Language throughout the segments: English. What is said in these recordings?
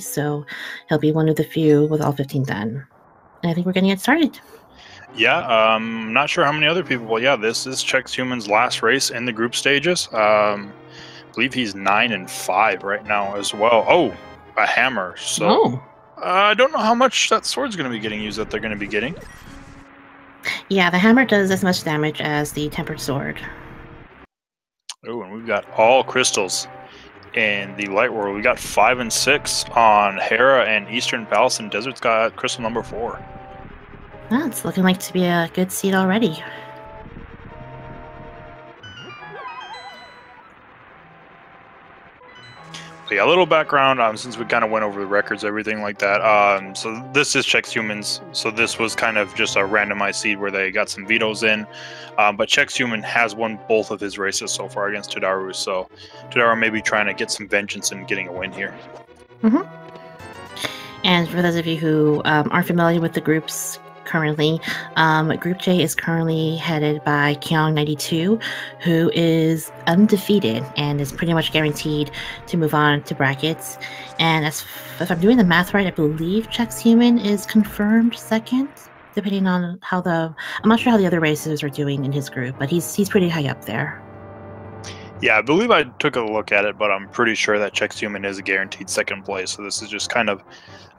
so he'll be one of the few with all 15 done. And I think we're going to get started. Yeah, not sure how many other people. Well, yeah, this is Chexhuman's last race in the group stages. I believe he's 9-5 right now as well. Oh, a hammer. So I don't know how much that sword's going to be getting used that they're going to be getting. Yeah, the hammer does as much damage as the tempered sword. Oh, and we've got all crystals in the light world. We got 5 and 6 on Hera, and Eastern Palace and Desert's got crystal number 4. Well, it's looking like to be a good seed already. But yeah, a little background, since we kind of went over the records, everything like that. So this is Chexhuman's. So this was kind of just a randomized seed where they got some vetoes in. But Chexhuman has won both of his races so far against Tadaru. So Tadaru may be trying to get some vengeance and getting a win here. Mm-hmm. And for those of you who aren't familiar with the groups currently, Group J is currently headed by Kyong92, who is undefeated and is pretty much guaranteed to move on to brackets. And if I'm doing the math right, I believe Chexhuman is confirmed second, depending on how I'm not sure how the other racers are doing in his group, but he's pretty high up there. Yeah, I believe I took a look at it, but I'm pretty sure that Chexhuman is a guaranteed second place. So this is just kind of,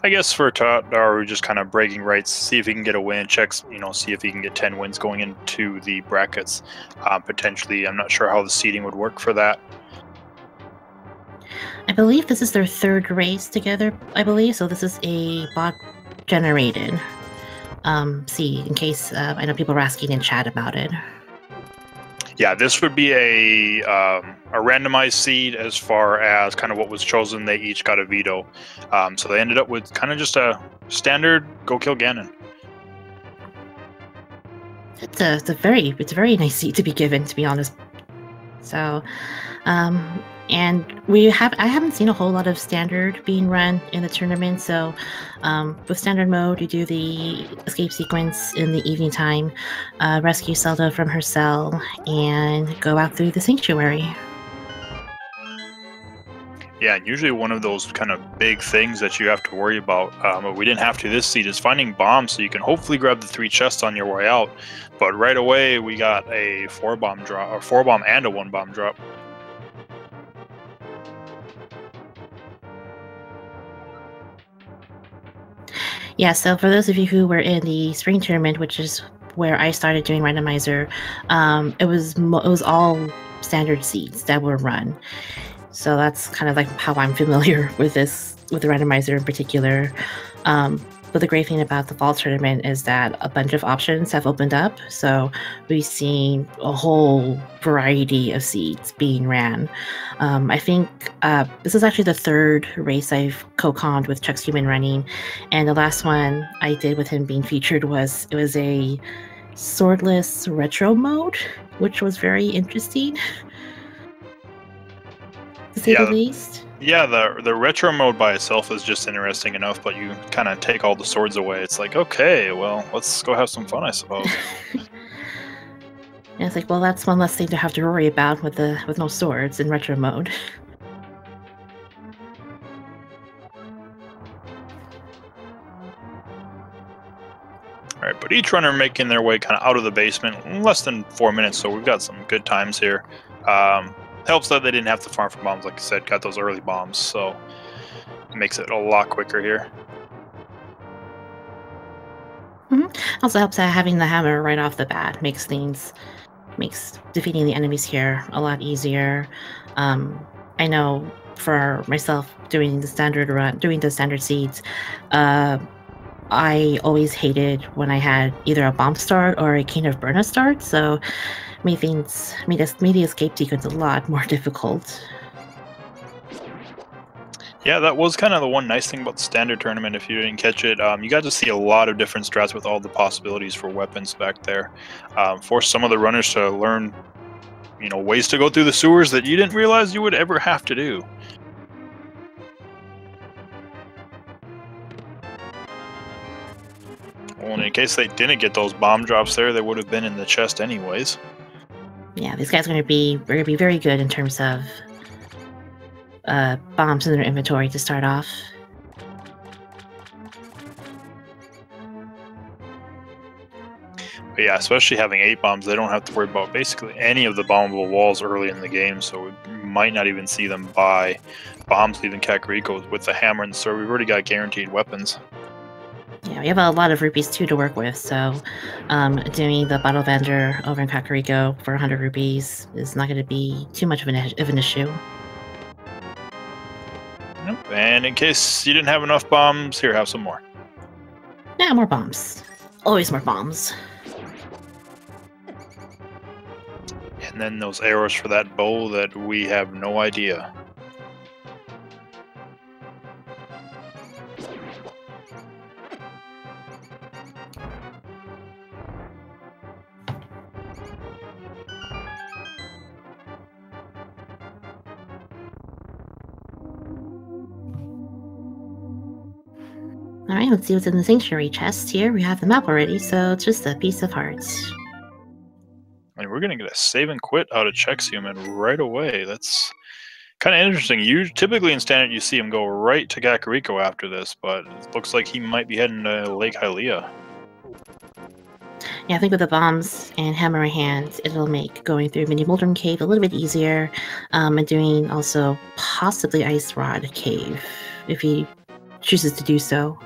I guess, for Tadaru, just kind of bragging rights, see if he can get a win, see if he can get 10 wins going into the brackets. Potentially, I'm not sure how the seeding would work for that. I believe this is their third race together, so this is a bot-generated seed, in case I know people are asking in chat about it. Yeah, this would be a randomized seed as far as kind of what was chosen. They each got a veto. So they ended up with kind of just a standard go kill Ganon. It's a very nice seed to be given, to be honest. So, and I haven't seen a whole lot of standard being run in the tournament. So, with standard mode, you do the escape sequence in the evening time, rescue Zelda from her cell, and go out through the sanctuary. Yeah, and usually one of those kind of big things that you have to worry about, but we didn't have to this seed, is finding bombs so you can hopefully grab the 3 chests on your way out. But right away, we got a 4-bomb drop, or 4-bomb and a 1-bomb drop. Yeah, so for those of you who were in the spring tournament, which is where I started doing Randomizer, it was all standard seeds that were run. So that's kind of like how I'm familiar with the Randomizer in particular. But the great thing about the fall tournament is that a bunch of options have opened up. So we've seen a whole variety of seeds being ran. I think this is actually the third race I've co-conned with Chexhuman running. And the last one I did with him being featured was a swordless retro mode, which was very interesting, to say the least. Yeah, the retro mode by itself is just interesting enough, but you kind of take all the swords away. It's like, okay, well, let's go have some fun, I suppose. And it's like, well, that's one less thing to have to worry about with no swords in retro mode. All right, but each runner making their way kind of out of the basement in less than 4 minutes, so we've got some good times here. Helps that they didn't have to farm for bombs, like I said, got those early bombs, so it makes it a lot quicker here. Also helps that having the hammer right off the bat makes defeating the enemies here a lot easier. I know for myself doing the standard seeds, I always hated when I had either a bomb start or a Cane of Burna start, so made the escape sequence a lot more difficult. Yeah, that was kind of the one nice thing about the standard tournament. If you didn't catch it, you got to see a lot of different strats with all the possibilities for weapons back there. Forced some of the runners to learn, ways to go through the sewers that you didn't realize you would ever have to do. Well, in case they didn't get those bomb drops there, they would have been in the chest anyways. Yeah, these guys are going to be very good in terms of bombs in their inventory to start off. But yeah, especially having 8 bombs, they don't have to worry about basically any of the bombable walls early in the game, so we might not even see them buy bombs leaving Kakariko with the hammer and the sword. We've already got guaranteed weapons. Yeah, we have a lot of rupees too to work with, so doing the bottle vendor over in Kakariko for 100 rupees is not going to be too much of an issue. Yep. And in case you didn't have enough bombs, here, have some more. Yeah, more bombs. Always more bombs. And then those arrows for that bow that we have no idea. Alright, let's see what's in the sanctuary chest here. We have the map already, so it's just a piece of hearts. And we're going to get a save and quit out of Chexhuman right away. That's kind of interesting. Typically in Standard, you see him go right to Kakariko after this, but it looks like he might be heading to Lake Hylia. Yeah, I think with the bombs and hammer in hand, it'll make going through Mini Moldrum Cave a little bit easier, and doing also possibly Ice Rod Cave, if he chooses to do so.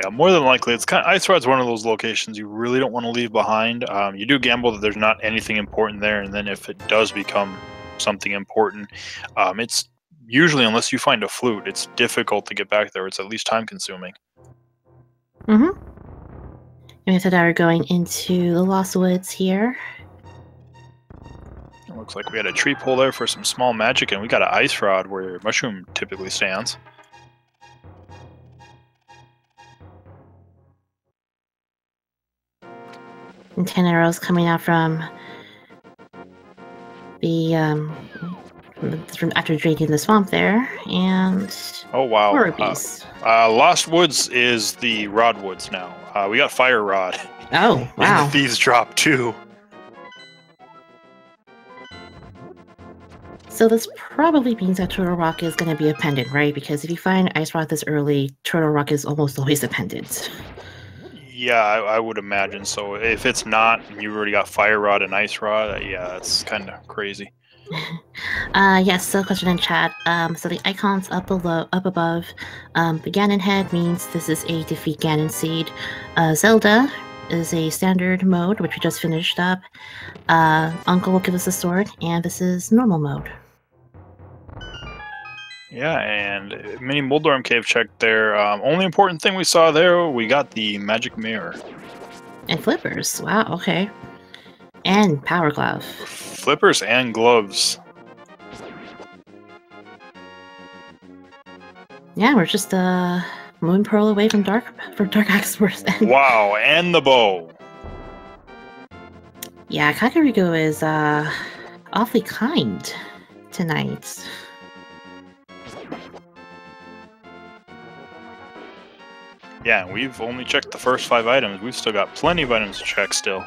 Yeah, more than likely, it's kind of, Ice Rod's one of those locations you really don't want to leave behind. You do gamble that there's not anything important there, and then if it does become something important, it's usually, unless you find a flute, it's difficult to get back there. It's at least time-consuming. Mm-hmm. And so now we're going into the Lost Woods here. It looks like we had a tree pull there for some small magic, and we got an Ice Rod where Mushroom typically stands. And 10 arrows coming out from the from after drinking the swamp there, and oh wow, 4 rupees. Lost Woods is the Rod Woods now. We got Fire Rod. Oh wow! And the Thieves Drop too. So this probably means that Turtle Rock is going to be a pendant, right? Because if you find Ice Rock this early, Turtle Rock is almost always a pendant. Yeah, I would imagine so. If it's not, and you already got Fire Rod and Ice Rod, yeah, that's kind of crazy. Yes, so question in chat. So the icons up above, the Ganon head means this is a defeat Ganon seed. Zelda is a standard mode, which we just finished up. Uncle will give us a sword, and this is normal mode. Yeah, and Mini Moldorm Cave check there. Only important thing we saw there, we got the Magic Mirror. And flippers. Wow, okay. And Power Glove. Flippers and gloves. Yeah, we're just Moon Pearl away from Dark Axeworth. Wow, and the bow. Yeah, Kakariko is awfully kind tonight. Yeah, we've only checked the first 5 items. We've still got plenty of items to check still.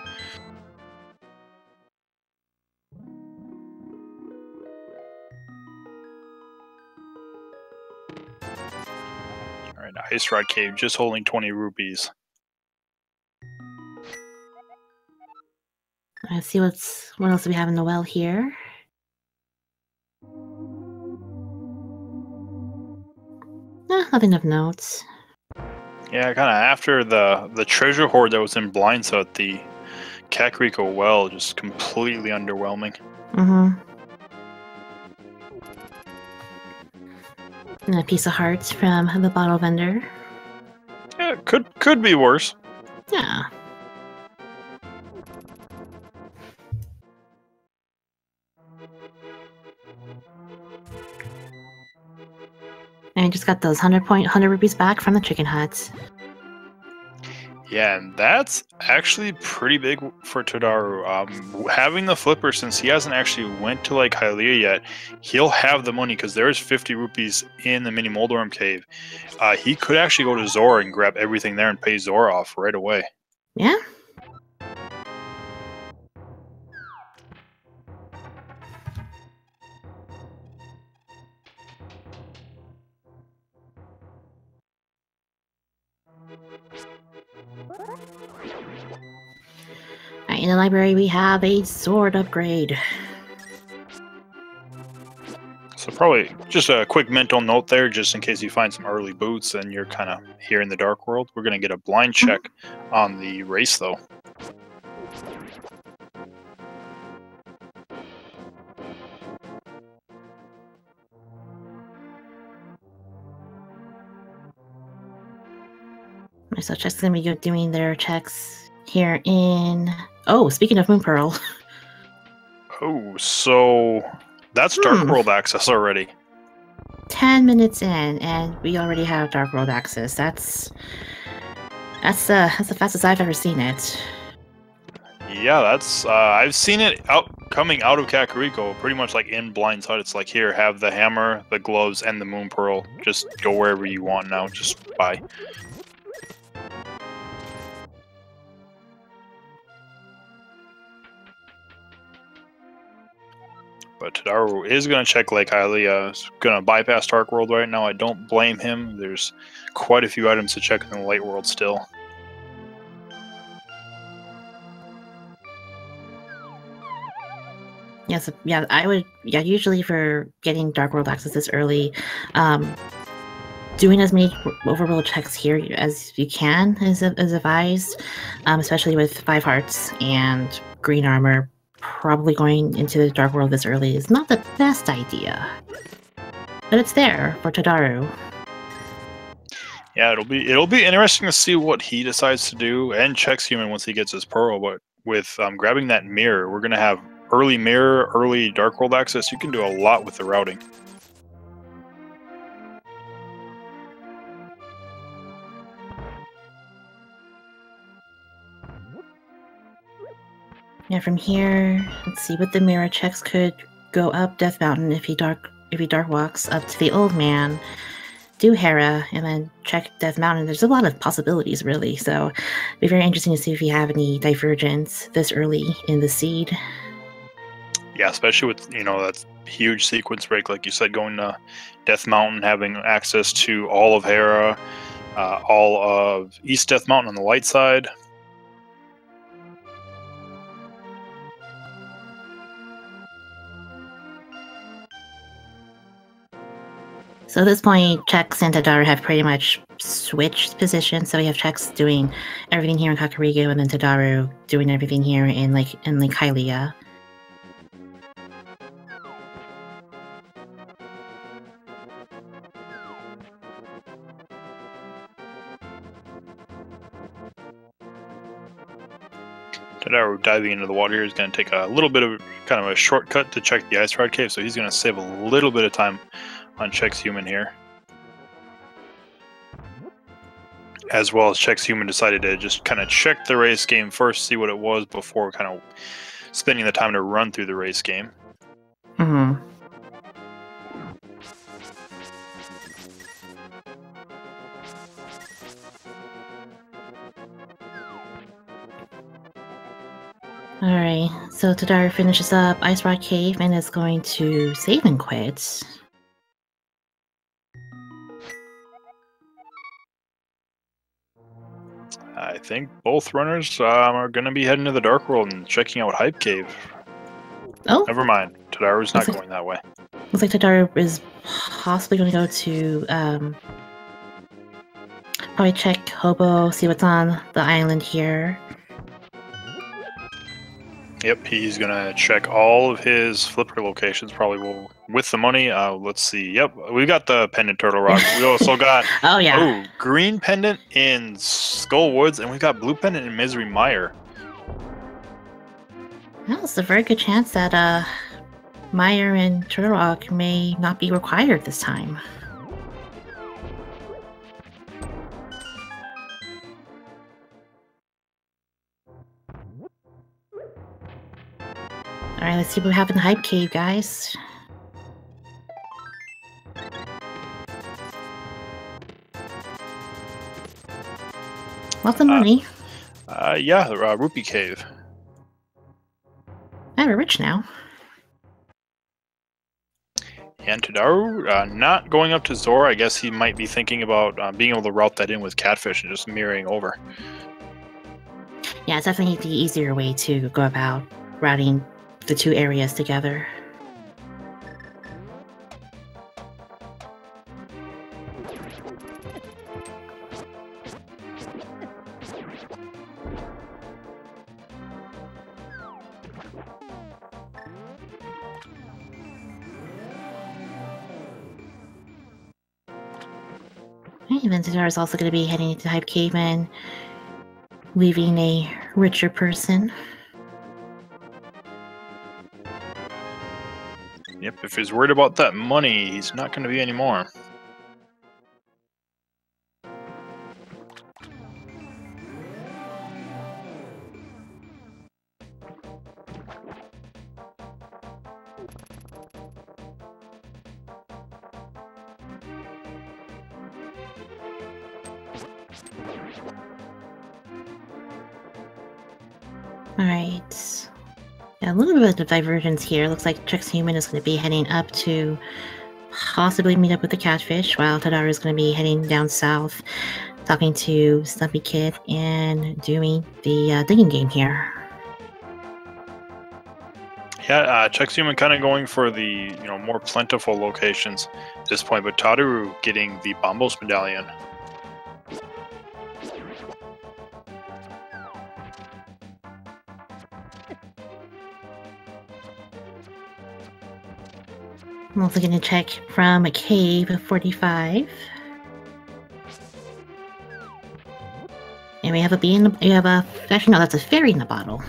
Alright, Ice Rod Cave just holding 20 rupees. Let's see what else do we have in the well here. Nothing of note. Yeah, kind of after the treasure hoard that was in Blindsight, the Kakariko well just completely underwhelming. Mm-hmm. And a piece of hearts from the bottle vendor. Yeah, could be worse. Yeah. And I just got those 100 rupees back from the chicken huts. Yeah, and that's actually pretty big for Tadaru. Having the flipper, since he hasn't actually went to like Hylia yet, he'll have the money because there's 50 rupees in the Mini Moldorm Cave. He could actually go to Zora and grab everything there and pay Zora off right away. Yeah. Alright, in the library we have a sword upgrade. So probably just a quick mental note there, just in case you find some early boots and you're kind of here in the Dark World. We're going to get a blind check on the race, though. So Chex gonna be doing their checks here in... Oh, speaking of Moon Pearl. Oh, so that's Dark World access already. 10 minutes in, and we already have Dark World access. That's the fastest I've ever seen it. Yeah, that's I've seen it coming out of Kakariko, pretty much like in Blind's Hut. It's like, here, have the hammer, the gloves, and the Moon Pearl. Just go wherever you want now. Just buy. But Tadaru is going to check Lake Hylia. He's going to bypass Dark World right now. I don't blame him. There's quite a few items to check in the Light World still. Yes, yeah, I would. Yeah, usually for getting Dark World access this early, doing as many overworld checks here as you can is advised, especially with 5 hearts and green armor. Probably going into the Dark World this early is not the best idea, but it's there for Tadaru. Yeah, it'll be interesting to see what he decides to do, and Chexhuman once he gets his pearl. But with grabbing that mirror, we're gonna have early mirror, early Dark World access. You can do a lot with the routing. Yeah, from here, let's see, with the mirror checks could go up Death Mountain if he dark walks up to the old man, do Hera, and then check Death Mountain. There's a lot of possibilities, really, so it'd be very interesting to see if you have any divergence this early in the seed. Yeah, especially with, that huge sequence break, like you said, going to Death Mountain, having access to all of Hera, all of East Death Mountain on the light side. So at this point, Chex and Tadaru have pretty much switched positions. So we have Chex doing everything here in Kakariko, and then Tadaru doing everything here in Hylia. Tadaru diving into the water here is going to take a little bit of kind of a shortcut to check the Ice Rod Cave, so he's going to save a little bit of time on Chexhuman here. As well as Chexhuman decided to just kind of check the race game first, see what it was before kind of spending the time to run through the race game. Mm-hmm. Alright, so Tadaru finishes up Ice Rod Cave and is going to save and quit. I think both runners are going to be heading to the Dark World and checking out Hype Cave. Oh! Never mind. Tadaru's not going that way. Looks like Tadaru is possibly going to go to, probably check Hobo, see what's on the island here. Yep, he's going to check all of his flipper locations, probably with the money. Let's see. Yep, we got the pendant Turtle Rock. We also got green pendant in Skull Woods, and we got blue pendant in Misery Mire. Well, it's a very good chance that Mire and Turtle Rock may not be required this time. Alright, let's see what we have in the Hype Cave, guys. Lots of money. Yeah, the Rupee Cave. Yeah, we're rich now. And Tadaru, not going up to Zora. I guess he might be thinking about being able to route that in with Catfish and just mirroring over. Yeah, it's definitely the easier way to go about routing the two areas together. And then Tadaru is also going to be heading to Hype Caveman, leaving a richer person. Yep, if he's worried about that money, he's not going to be anymore. Alright. Yeah, a little bit of divergence here. Looks like Chexhuman is going to be heading up to possibly meet up with the catfish, while Tadaru is going to be heading down south, talking to Stumpy Kid and doing the digging game here. Yeah, Chexhuman kind of going for the more plentiful locations at this point, but Tadaru getting the Bombos medallion. I'm also going to check from a cave of 45. And we have a bee in the, actually no, that's a fairy in the bottle.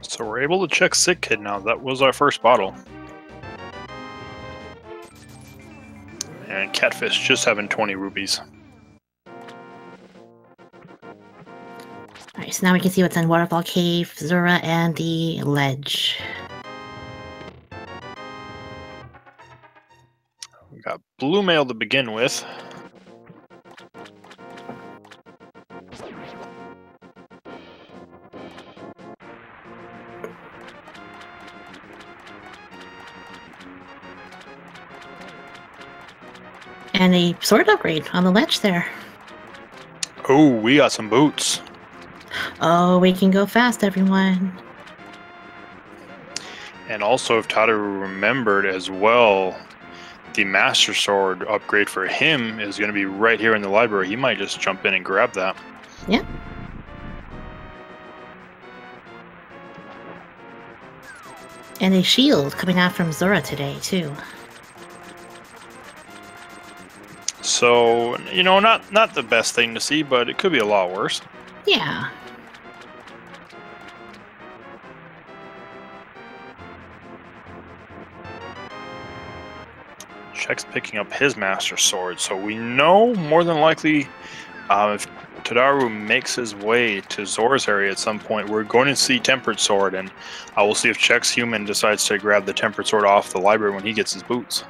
So we're able to check Sick Kid now. That was our first bottle. And Catfish just having 20 rupees. Alright, so now we can see what's in Waterfall Cave, Zora, and the ledge. We got Blue Mail to begin with. And a sword upgrade on the ledge there. Oh, we got some boots. Oh, we can go fast, everyone. And also, if Tadaru remembered as well, the Master Sword upgrade for him is going to be right here in the library. He might just jump in and grab that. Yep. And a shield coming out from Zora today, too. So, not the best thing to see, but it could be a lot worse. Yeah. Check's picking up his Master Sword, so we know more than likely if Tadaru makes his way to Zora's area at some point, we're going to see Tempered Sword, and I will see if Chexhuman decides to grab the Tempered Sword off the library when he gets his boots.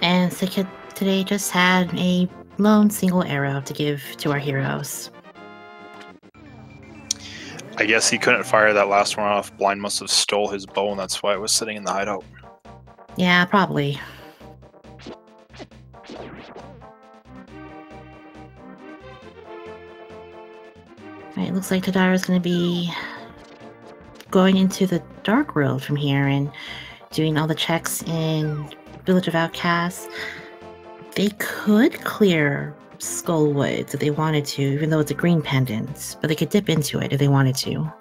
And Sick Kid today just had a lone single arrow to give to our heroes. I guess he couldn't fire that last one off. Blind must have stole his bow, and that's why it was sitting in the hideout. Yeah, probably. Alright, looks like Tadaru's going to be going into the Dark World from here and doing all the checks in Village of Outcasts. They could clear Skull Woods if they wanted to, even though it's a green pendant, but they could dip into it if they wanted to.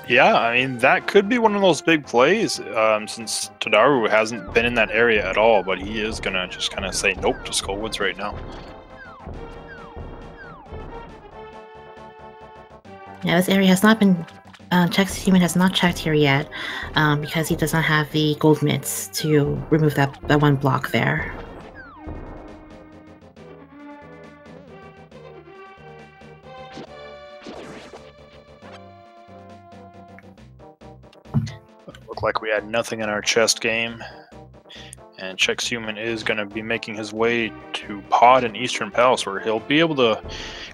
Yeah, I mean, that could be one of those big plays, since Tadaru hasn't been in that area at all, but he is going to just kind of say nope to Skullwoods right now. Yeah, this area has not been... Chexhuman has not checked here yet, because he does not have the gold mitts to remove that one block there. Looked like we had nothing in our chest game. And Chexhuman is going to be making his way to Pod and Eastern Palace, where he'll be able to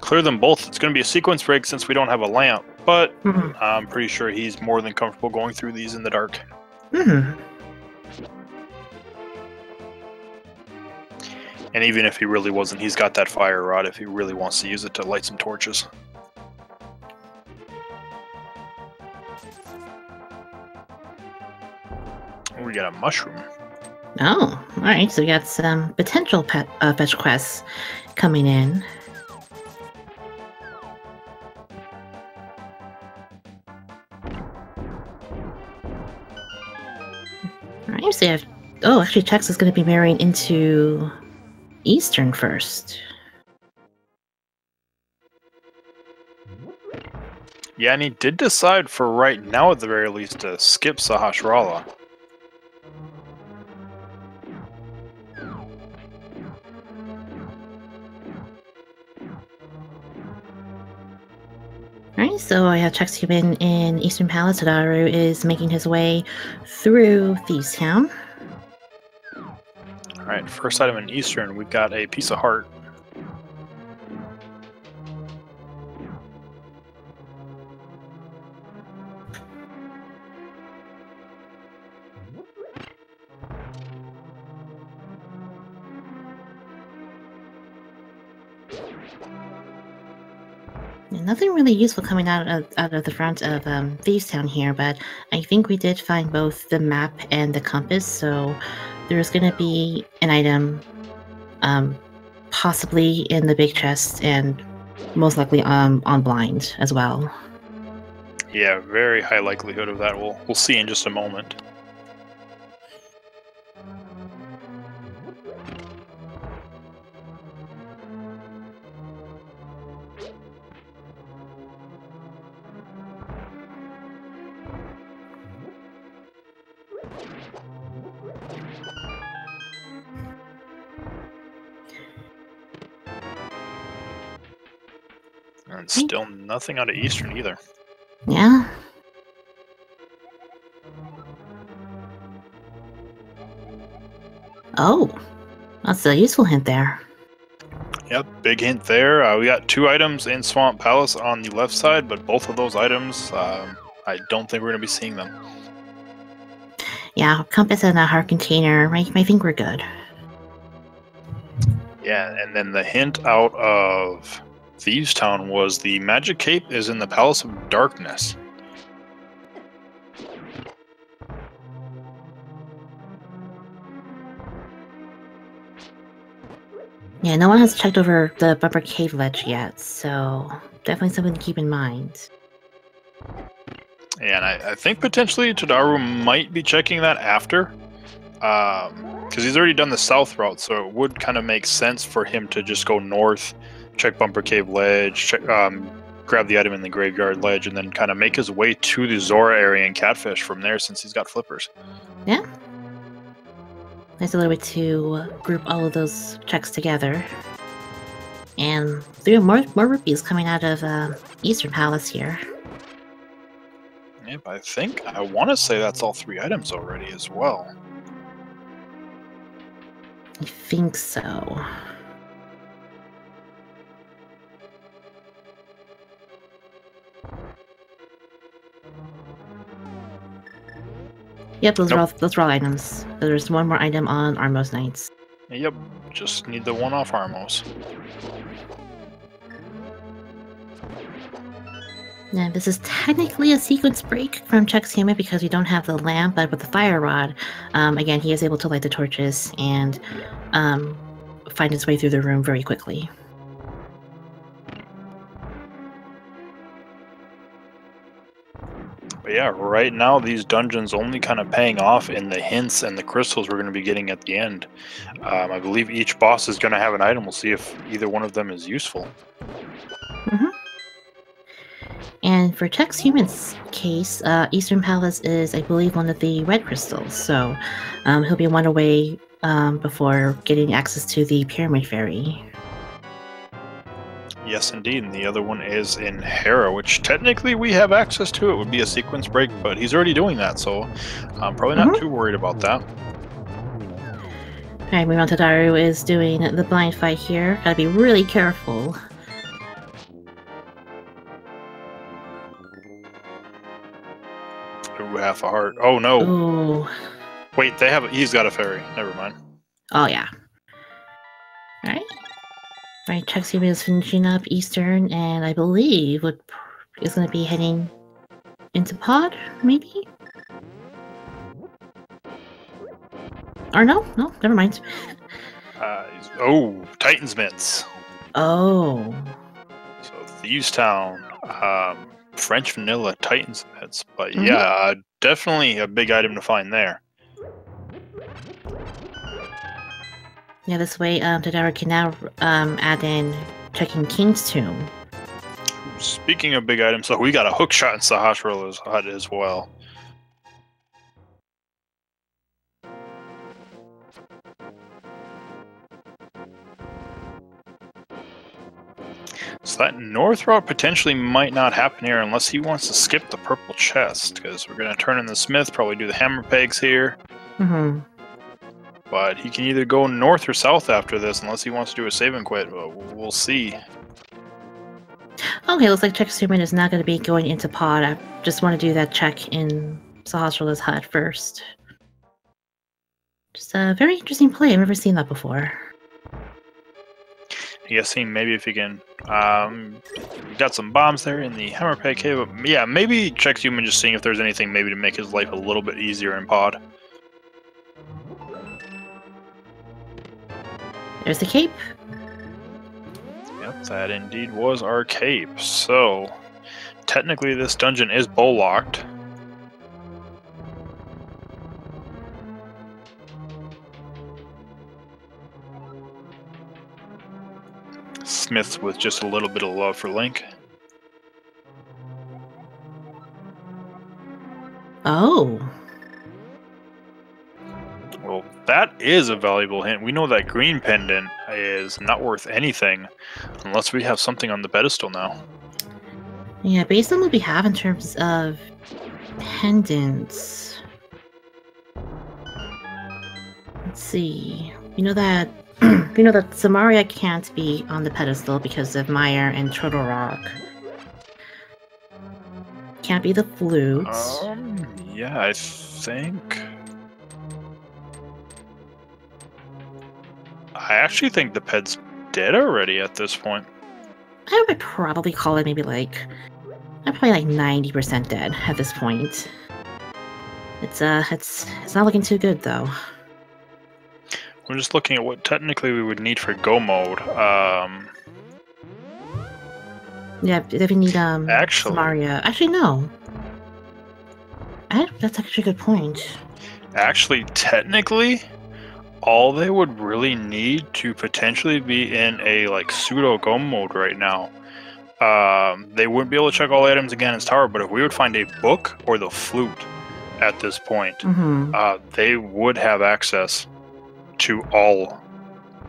clear them both. It's going to be a sequence break since we don't have a lamp, but I'm pretty sure he's more than comfortable going through these in the dark. And even if he really wasn't, he's got that fire rod if he really wants to use it to light some torches. We got a mushroom. Oh, all right. So we got some potential fetch quests coming in. All right. So you have. Oh, actually, Chex is going to be marrying into Eastern first. Yeah, and he did decide for right now, at the very least, to skip Sahasrara. Alright, so I have Chexhuman in Eastern Palace. Tadaru is making his way through Thieves Town. Alright, first item in Eastern, we've got a piece of heart. Nothing really useful coming out of the front of Thieves Town here, but I think we did find both the map and the compass, so there's going to be an item possibly in the big chest and most likely on blind as well. Yeah, very high likelihood of that. We'll see in just a moment. And still nothing out of Eastern either. Yeah. Oh, that's a useful hint there. Yep, big hint there. We got 2 items in Swamp Palace on the left side, but both of those items, I don't think we're going to be seeing them. Yeah, compass and a heart container. I think we're good. Yeah, and then the hint out of Thieves Town was the magic cape is in the Palace of Darkness. Yeah, no one has checked over the Bumper Cave ledge yet, so definitely something to keep in mind. And I think potentially Tadaru might be checking that after, because he's already done the south route, so it would kind of make sense for him to just go north, check Bumper Cave ledge, check, grab the item in the graveyard ledge, and then kind of make his way to the Zora area and Catfish from there since he's got flippers. Yeah. Nice a little bit to group all of those checks together. And there are more rupees coming out of Eastern Palace here. Yep, I want to say that's all 3 items already as well. I think so. Yep, those are all items. There's one more item on Armos Knights. Yep, just need the one off Armos. Now, this is technically a sequence break from Chexhuman because we don't have the lamp, but with the fire rod, again, he is able to light the torches and find his way through the room very quickly. But yeah, right now these dungeons only kind of paying off in the hints and the crystals we're going to be getting at the end. I believe each boss is going to have an item. We'll see if either one of them is useful. Mm-hmm. And for Chexhuman's case, Eastern Palace is, I believe, one of the red crystals, so he'll be one away before getting access to the Pyramid Fairy. Yes, indeed. And the other one is in Hera, which technically we have access to. It would be a sequence break, but he's already doing that, so I'm probably not too worried about that. Alright, moving on to Tadaru is doing the blind fight here. Gotta be really careful. Ooh, half a heart. Oh no. Ooh. Wait, he's got a fairy. Never mind. Oh yeah. Alright. Right, Chexhuman is finishing up Eastern, and I believe is going to be heading into Pod, maybe? Or no, never mind. Oh, Titan's Mitts. Oh. So Thieves Town, French Vanilla, Titan's Mitts. But yeah, definitely a big item to find there. Yeah, this way, tadaru can now add in checking King's Tomb. Speaking of big items, so we got a hook shot in Sahasrah's hut as well. So that north route potentially might not happen here unless he wants to skip the purple chest, because we're going to turn in the smith, probably do the hammer pegs here. But he can either go north or south after this unless he wants to do a save and quit. We'll see. Okay, looks like Chexhuman is not going to be going into Pod. I just want to do that check in Sahasrah's hut first. Just a very interesting play. I've never seen that before. Guessing maybe if he can, we got some bombs there in the hammer peg cave. But yeah, maybe Chexhuman just seeing if there's anything maybe to make his life a little bit easier in Pod. There's the cape. Yep, that indeed was our cape. So technically, this dungeon is bow locked. Smiths with just a little bit of love for Link. Oh. Well, that is a valuable hint. We know that green pendant is not worth anything unless we have something on the pedestal now. Yeah, based on what we have in terms of pendants. Let's see. We know that Samaria can't be on the pedestal because of Mire and Turtle Rock. Can't be the flute. Yeah, I think. I actually think the ped's dead already at this point. I would probably call it maybe I'm probably like 90% dead at this point. It's not looking too good though. We're just looking at what technically we would need for go mode. Yeah, if you need actually, Samaria. Actually, no. That's actually a good point. Actually, technically, all they would really need to potentially be in a pseudo go mode right now. They wouldn't be able to check all items again in his tower, but if we would find a book or the flute at this point, they would have access to all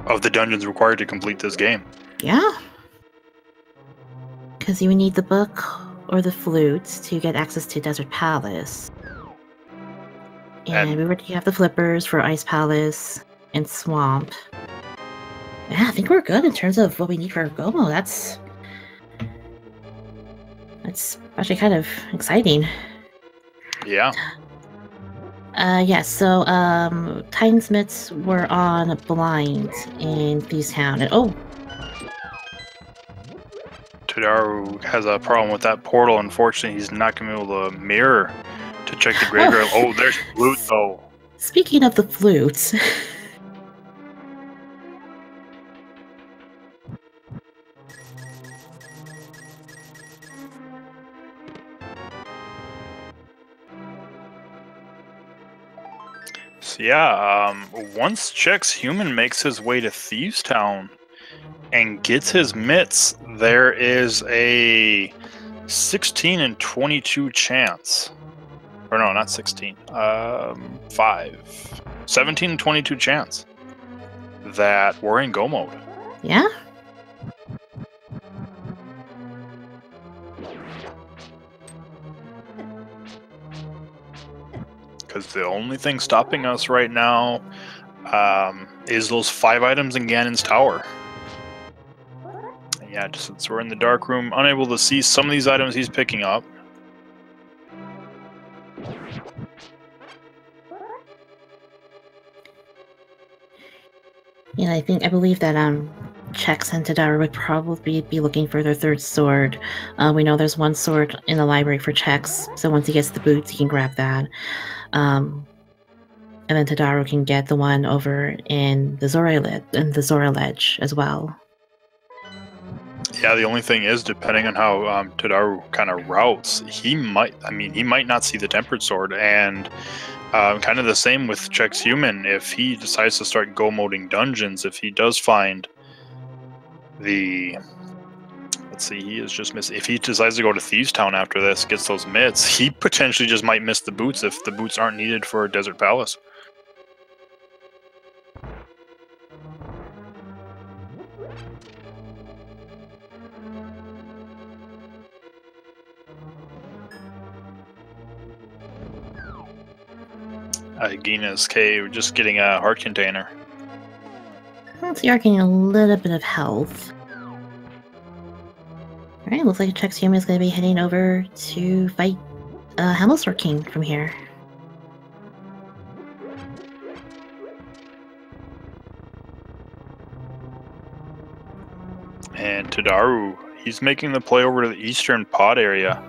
of the dungeons required to complete this game. Yeah. Because you would need the book or the flute to get access to Desert Palace. And we already have the flippers for Ice Palace and Swamp. Yeah, I think we're good in terms of what we need for Gomo. That's actually kind of exciting. Yeah. Yeah, so Titans were on blind in Thieves Town, and Tadaru has a problem with that portal. Unfortunately, he's not going to be able to mirror to check the graveyard. Oh, there's the flute, though. Speaking of the flutes. So yeah, once Chexhuman makes his way to Thieves Town and gets his mitts, there is a 16 and 22 chance. Or no, not 16. 17 and 22 chance that we're in go mode. Yeah? Because the only thing stopping us right now is those 5 items in Ganon's tower. And yeah, just since we're in the dark room, unable to see some of these items he's picking up. Yeah, I believe that Chex and Tadaru would probably be looking for their third sword. We know there's one sword in the library for Chex, so once he gets the boots, he can grab that. And then Tadaru can get the one over in the Zora Ledge as well. Yeah, the only thing is, depending on how Tadaru kind of routes, he might not see the Tempered Sword, and kind of the same with Chexhuman. If he decides to start go-moding dungeons, if he does find the... Let's see, he is just missing. If he decides to go to Thieves Town after this, gets those mitts, he potentially just might miss the boots if the boots aren't needed for Desert Palace. Gina's cave, just getting a heart container. So you're getting a little bit of health. Alright, looks like Chexhuman is going to be heading over to fight Hamilsword King from here. And Tadaru, he's making the play over to the eastern pod area.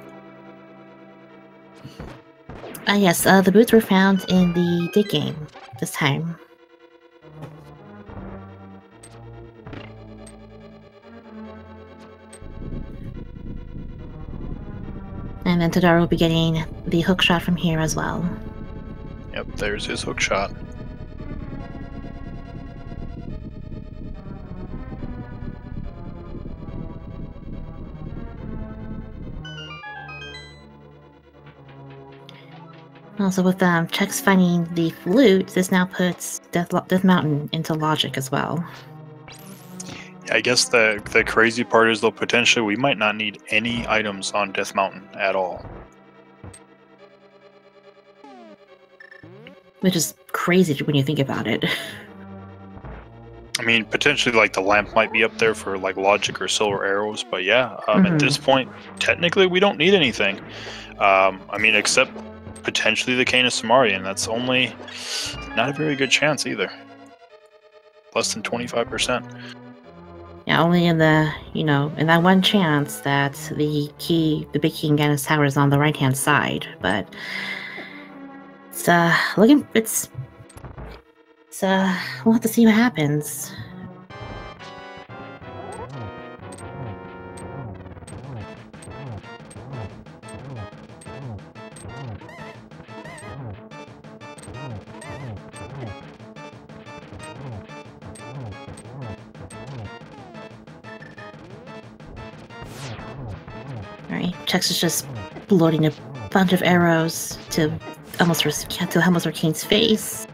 Yes, the boots were found in the dig game this time. And then Tadaru will be getting the hook shot from here as well. Yep, there's his hook shot. Also, with Chex finding the flute, this now puts Death Mountain into logic as well. I guess the crazy part is, though, potentially we might not need any items on Death Mountain at all. Which is crazy when you think about it. I mean, potentially, like, the lamp might be up there for, like, logic or silver arrows, but yeah, at this point, technically, we don't need anything. I mean, except potentially the Cane of Samari, and that's only not a very good chance either. Less than 25%. Yeah, only in the, in that one chance that the big key in Gannis Tower is on the right-hand side, but it's, we'll have to see what happens. Alright, Chex is just loading a bunch of arrows to Hamilsword King's face.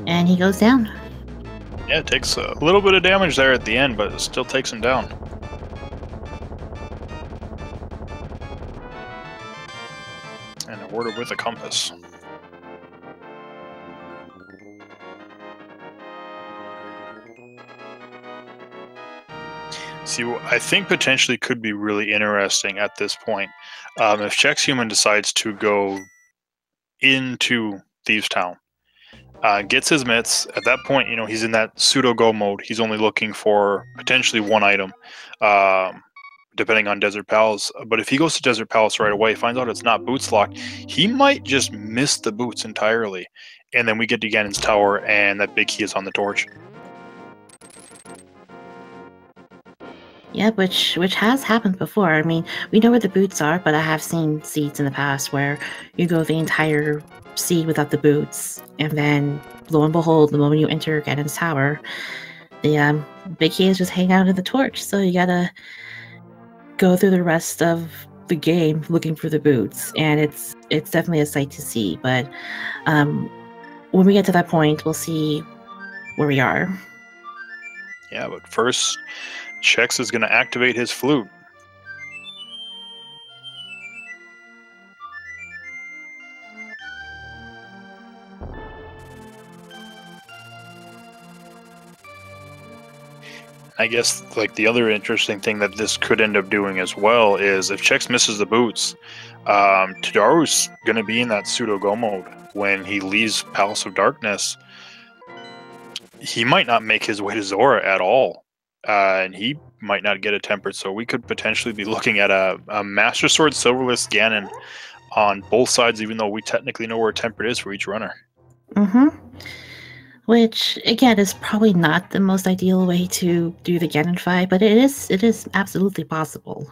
And he goes down. Yeah, it takes a little bit of damage there at the end, but it still takes him down. And awarded with a compass. See, I think potentially could be really interesting at this point. If Chexhuman decides to go into Thieves Town, gets his mitts, at that point, he's in that pseudo-go mode. He's only looking for potentially one item, depending on Desert Palace. But if he goes to Desert Palace right away, finds out it's not boots locked, he might just miss the boots entirely. And then we get to Ganon's Tower, and that big key is on the torch. Yeah, which has happened before. I mean, we know where the boots are, but I have seen seeds in the past where you go the entire seed without the boots, and then lo and behold, the moment you enter Ganon's Tower, the big key is just hanging out in the torch. So you gotta go through the rest of the game looking for the boots, and it's definitely a sight to see. But when we get to that point, we'll see where we are. Yeah, but first, Chex is going to activate his flute. I guess, like, the other interesting thing that this could end up doing as well is if Chex misses the boots, Tadaru's going to be in that pseudo-go mode when he leaves Palace of Darkness. he might not make his way to Zora at all. And he might not get a tempered, so we could potentially be looking at a Master Sword Silverless Ganon on both sides, even though we technically know where tempered is for each runner. Mm-hmm. Which, again, is probably not the most ideal way to do the Ganon fight, but it is absolutely possible.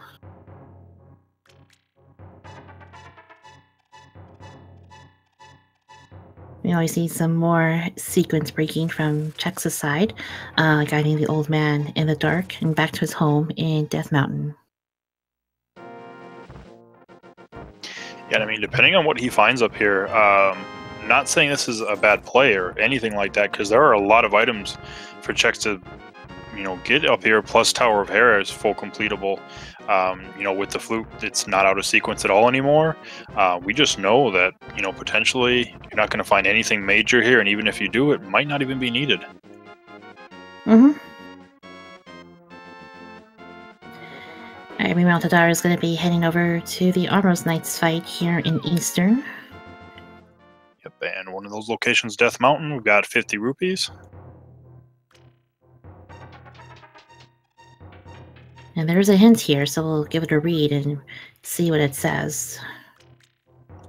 We see some more sequence breaking from Chex's side, guiding the old man in the dark and back to his home in Death Mountain. Yeah, I mean, depending on what he finds up here, not saying this is a bad play or anything like that, because there are a lot of items for Chex to, get up here. Plus, Tower of Hera is full completable. With the flute, it's not out of sequence at all anymore. We just know that, potentially you're not going to find anything major here, and even if you do, it might not even be needed. Mm-hmm. Alright, meanwhile, Tadaru is going to be heading over to the Armros Knights fight here in Eastern. Yep, and one of those locations, Death Mountain, we've got 50 rupees. And there's a hint here, so we'll give it a read and see what it says.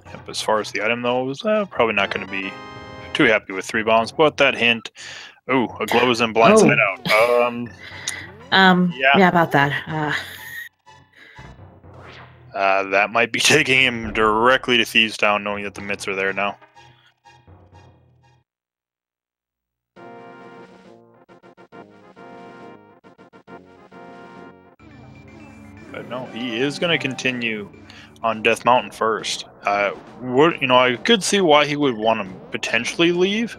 Yep, as far as the item though, is probably not going to be too happy with 3 bombs, but that hint. Oh, a glow is in blind side out. Yeah, about that. That might be taking him directly to Thieves Town, knowing that the mitts are there now. But no, he is going to continue on Death Mountain first. I could see why he would want to potentially leave,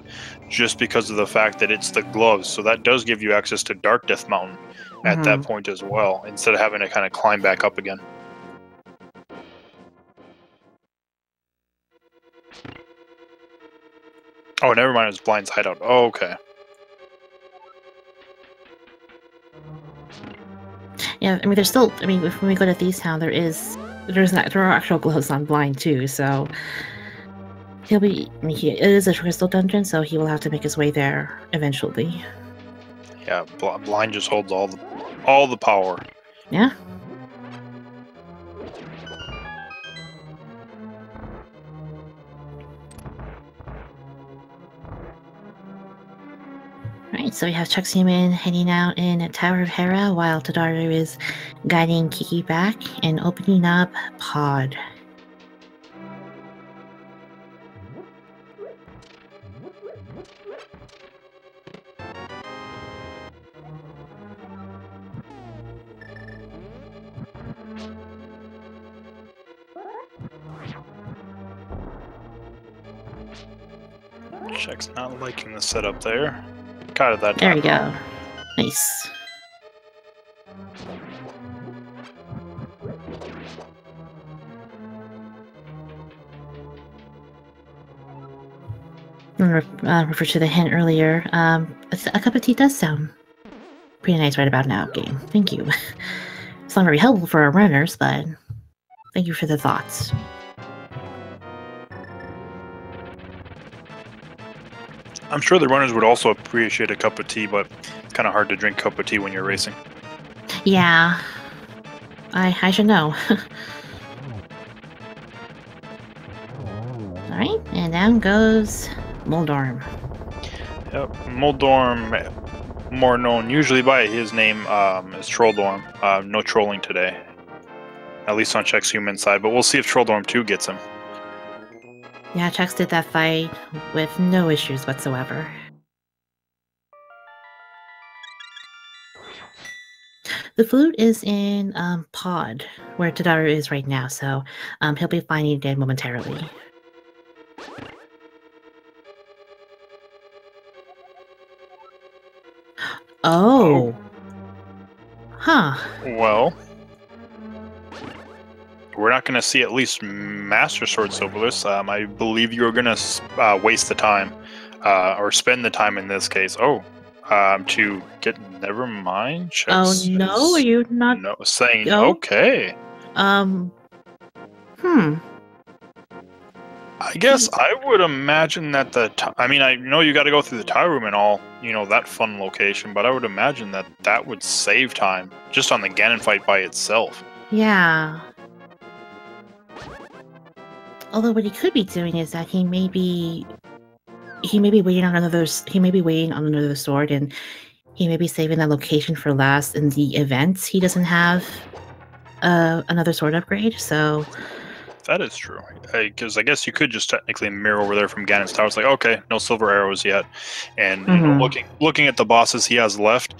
just because of the fact that it's the gloves. So that does give you access to Dark Death Mountain at that point as well, instead of having to kind of climb back up again. Oh, never mind. It was Blind's hideout. Oh, okay. Yeah, I mean, there's still. I mean, when we go to Thieves Town, there are actual gloves on Blind too. So he'll be. I mean, it is a crystal dungeon, so he will have to make his way there eventually. Yeah, Blind just holds all the power. Yeah. Alright, so we have Chexhuman heading out in Tower of Hera while Tadaru is guiding Kiki back and opening up Pod. Check's not liking the setup there. Got it that There time. we go. Nice. Refer to the hint earlier. A cup of tea does sound pretty nice right about now, game. Thank you. It's not very helpful for our runners, but thank you for the thoughts. I'm sure the runners would also appreciate a cup of tea, but it's kind of hard to drink cup of tea when you're racing. Yeah. I should know. Alright, and down goes Moldorm. Yep, Moldorm, more known usually by his name is Trolldorm. No trolling today. At least on Chexhuman side, but we'll see if Trolldorm 2 gets him. Yeah, Chex did that fight with no issues whatsoever. The flute is in Pod, where Tadaru is right now, so he'll be finding it momentarily. Oh. Huh. Well, we're not going to see at least Master Sword Silverless. I believe you're going to waste the time, or spend the time in this case. To get. Never mind. Oh no, are you not? No, saying okay. I guess I would imagine that I mean, I know you got to go through the tie room and all, that fun location, but I would imagine that that would save time just on the Ganon fight by itself. Yeah. Although what he could be doing is that he may be waiting on another sword, and he may be saving that location for last in the event he doesn't have another sword upgrade. So that is true, because I guess you could just technically mirror over there from Ganon's tower. It's like, okay, no silver arrows yet, and looking at the bosses he has left,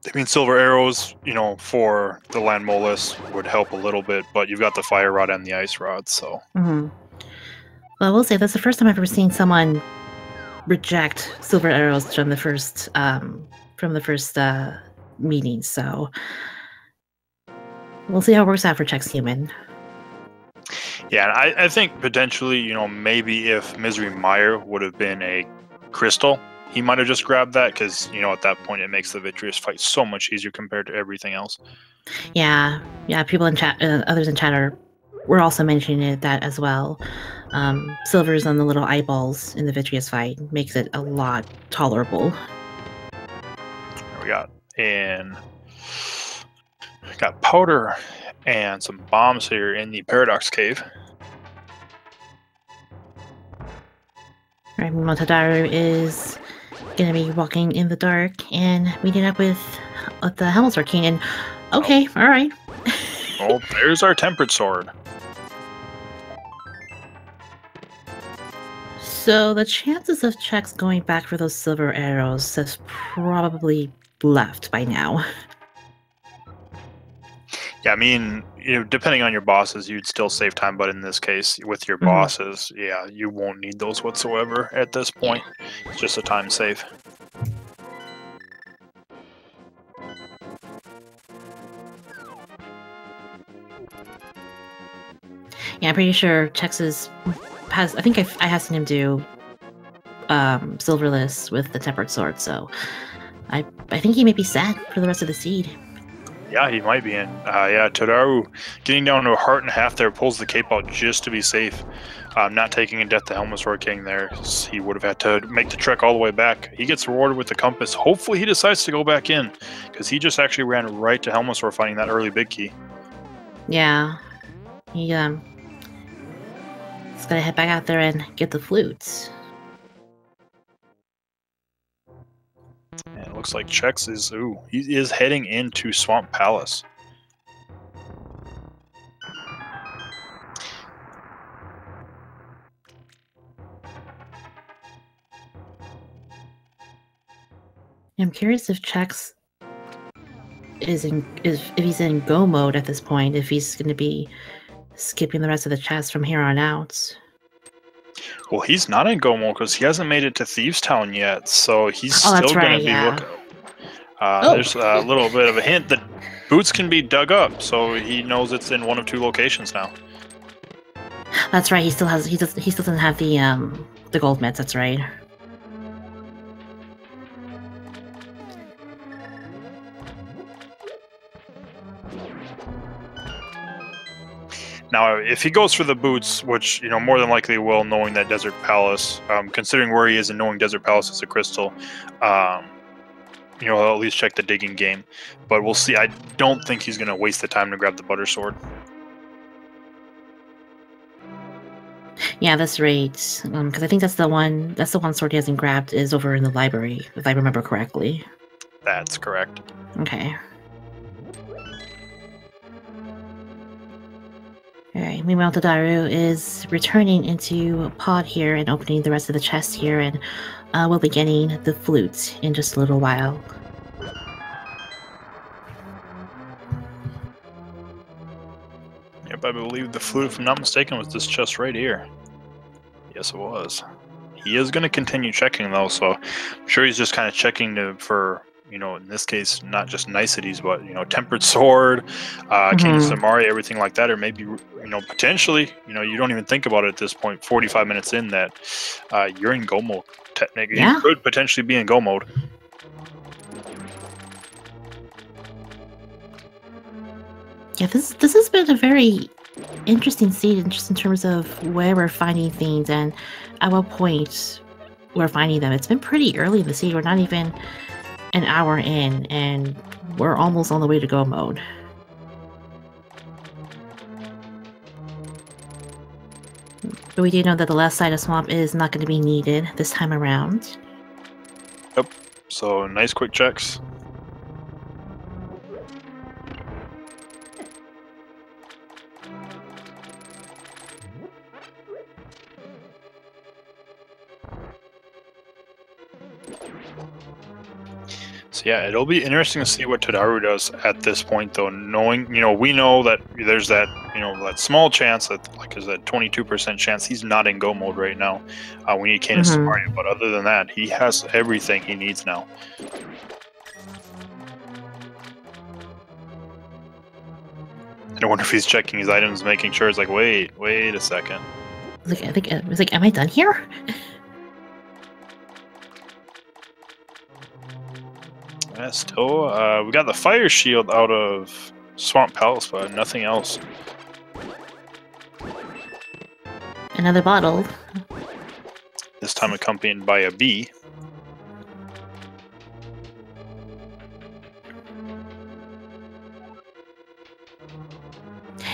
I mean, silver arrows, for the land molus would help a little bit, but you've got the fire rod and the ice rod, so. Well, I will say that's the first time I've ever seen someone reject silver arrows from the first meeting. So we'll see how it works out for Chexhuman. Yeah, and I think potentially, maybe if Misery Mire would have been a crystal, he might have just grabbed that because, at that point it makes the Vitreous fight so much easier compared to everything else. Yeah, people in chat, others in chat were also mentioning that as well. Silvers on the little eyeballs in the Vitreous fight makes it a lot tolerable. There we got powder and some bombs here in the Paradox Cave. Right, Tadaru is going to be walking in the dark and meeting up with the Helmsword King. And okay, all right. Oh, there's our Tempered Sword. So the chances of Chex going back for those silver arrows has probably left by now. Yeah, I mean, depending on your bosses, you'd still save time, but in this case, with your bosses, yeah, you won't need those whatsoever at this point. It's just a time save. Yeah, I'm pretty sure Chex I think I have seen him do Silverless with the Tempered Sword, so I think he may be set for the rest of the seed. Yeah, he might be in. Yeah, Tadaru getting down to a heart and a half there, pulls the cape out just to be safe. Not taking a death to Helmsword King there. He would have had to make the trek all the way back. He gets rewarded with the compass. Hopefully he decides to go back in, because he just actually ran right to Helmsword finding that early big key. Yeah. He's gonna head back out there and get the flutes. And it looks like Chex he is heading into Swamp Palace. I'm curious if Chex if he's in go mode at this point, if he's going to be skipping the rest of the chest from here on out. Well, he's not in go mode because he hasn't made it to Thieves Town yet, so he's still going to be looking. There's a little bit of a hint that boots can be dug up, so he knows it's in one of two locations now. That's right. He still doesn't have the gold meds. That's right. Now, if he goes for the boots, which, more than likely will, knowing that Desert Palace, considering where he is and knowing Desert Palace is a crystal, he'll at least check the digging game. But we'll see. I don't think he's going to waste the time to grab the Butter Sword. Yeah, that's right. Because I think that's the one sword he hasn't grabbed is over in the library, if I remember correctly. That's correct. Okay. Alright, meanwhile Tadaru is returning into Pod here and opening the rest of the chest here, and we'll be getting the flute in just a little while. Yep, I believe the flute, if I'm not mistaken, was this chest right here. Yes, it was. He is going to continue checking, though, so I'm sure he's just kind of checking for, in this case, not just niceties, but, Tempered Sword, King Samari, everything like that, or maybe, potentially, you don't even think about it at this point, 45 minutes in, that you're in go mode, technically. Yeah. You could potentially be in go mode. Yeah, this has been a very interesting seed, just in terms of where we're finding things and at what point we're finding them. It's been pretty early in the seed. We're not even an hour in, and we're almost on the way to go mode. But we do know that the left side of swamp is not going to be needed this time around. Yep. So nice quick checks. So yeah, it'll be interesting to see what Tadaru does at this point, though. Knowing, we know that there's that, that small chance that, like, is that 22% chance he's not in go mode right now. We need Canis Samaria, but other than that, he has everything he needs now. And I wonder if he's checking his items, making sure it's like, wait a second. I think it was like, am I done here? Yeah, still, we got the fire shield out of Swamp Palace, but nothing else. Another bottle. This time accompanied by a bee.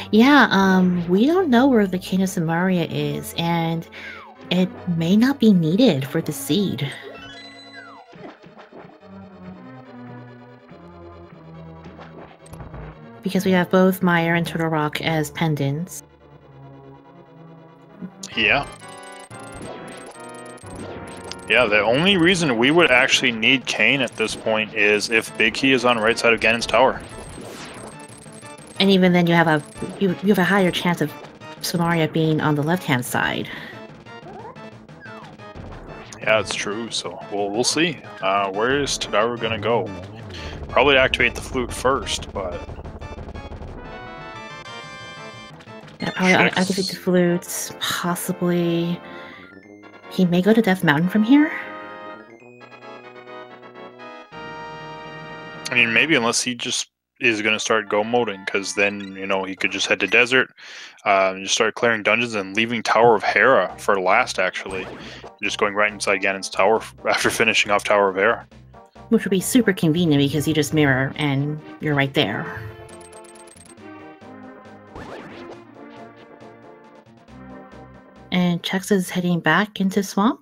Yeah, we don't know where the Canis Samaria is, and it may not be needed for the seed. Because we have both Meyer and Turtle Rock as pendants. Yeah. Yeah, the only reason we would actually need Kane at this point is if Big Key is on the right side of Ganon's tower. And even then, you have a higher chance of Samaria being on the left-hand side. Yeah, it's true. So we'll see. Where is Tadaru gonna go? Probably activate the flute first, but yeah, probably activate the flutes. Possibly, he may go to Death Mountain from here. I mean, maybe unless he just is going to start go moding, because then, he could just head to desert, and just start clearing dungeons and leaving Tower of Hera for last, actually. Just going right inside Ganon's tower after finishing off Tower of Hera. Which would be super convenient because you just mirror and you're right there. And Chex is heading back into Swamp?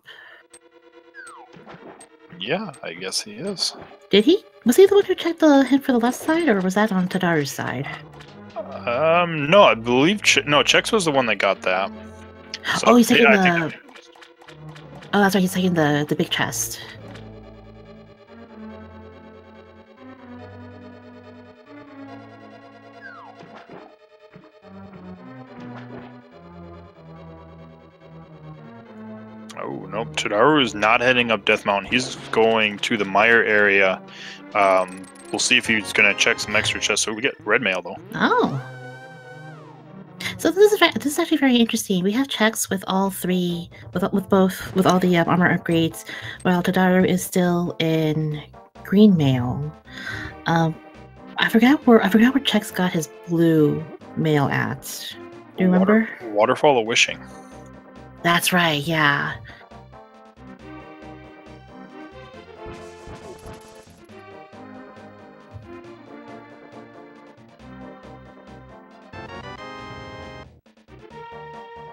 Yeah, I guess he is. Did he? Was he the one who checked the hint for the left side, or was that on Tadaru's side? No, I believe Chex was the one that got that. So oh, he's taking the. Oh, that's right. He's taking the big chest. Oh, nope. Tadaru is not heading up Death Mountain. He's going to the Mire area. We'll see if he's going to check some extra chests. So we get red mail, though. Oh. So this is actually very interesting. We have Chex with all three, with all the armor upgrades, while Tadaru is still in green mail. I forgot where Chex got his blue mail at. Do you remember? Waterfall of Wishing. That's right, yeah.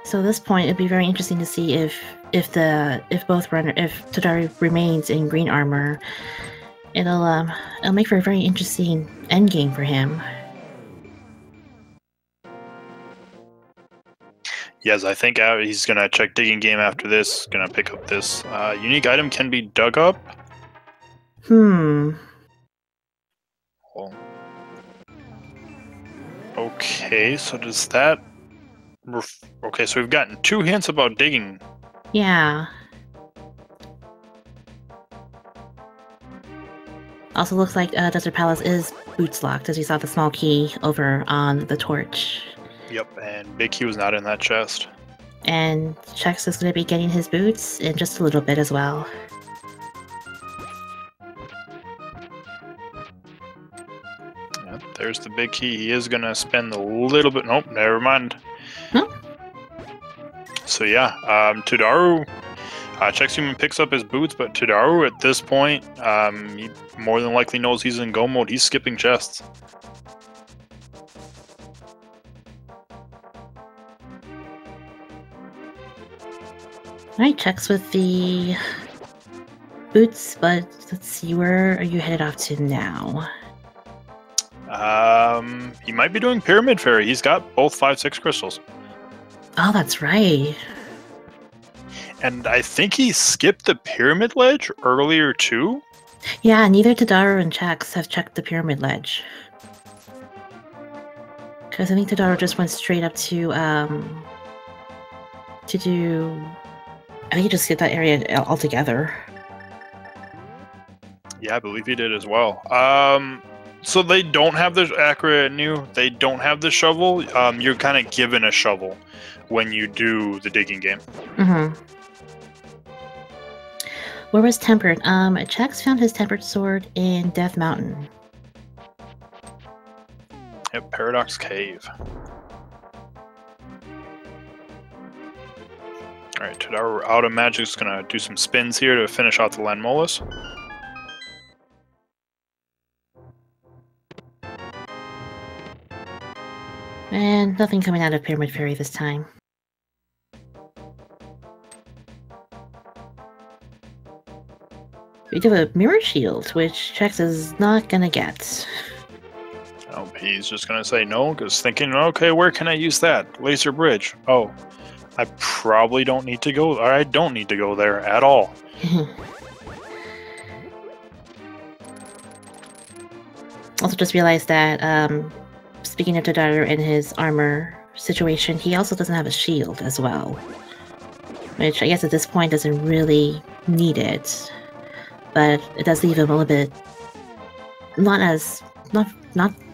So at this point, it'd be very interesting to see if Tadaru remains in green armor. It'll make for a very interesting endgame for him. Yes, I think he's going to check digging game after this. Going to pick up this unique item can be dug up. Well, okay, so does that... Okay, so we've gotten 2 hints about digging. Yeah. Also looks like Desert Palace is boots locked, as you saw the small key over on the torch. Yep, and Big Q was not in that chest. And Chex is going to be getting his boots in just a little bit as well. Yep, there there's the big key. He is gonna spend a little bit. Nope, never mind. No? So yeah, Tadaru. Chexhuman picks up his boots, but Tadaru at this point, he more than likely knows he's in go mode. He's skipping chests. Alright, Chex with the boots, but let's see, where are you headed off to now? He might be doing Pyramid Fairy. He's got both 5-6 crystals. Oh, that's right. And I think he skipped the Pyramid Ledge earlier too. Yeah, neither Tadaru and Chex have checked the Pyramid Ledge. Because I think Tadaru just went straight up to do... I think he just skipped that area altogether. Yeah, I believe he did as well. So they don't have the accurate new. They don't have the shovel. You're kind of given a shovel when you do the digging game. Mm-hmm. Where was Tempered? Chex found his Tempered sword in Death Mountain. Yep, Paradox Cave. Alright, Tadaru out of magic's gonna do some spins here to finish out the Landmolus. And nothing coming out of Pyramid Fairy this time. We do a Mirror Shield, which Chex is not gonna get. Oh, he's just gonna say no, because thinking, okay, where can I use that? Laser Bridge. Oh, I probably don't need to go, or I don't need to go there at all. Also just realized that, speaking of Tadaru and his armor situation, he also doesn't have a shield as well. Which I guess at this point doesn't really need it. But it does leave him a little bit not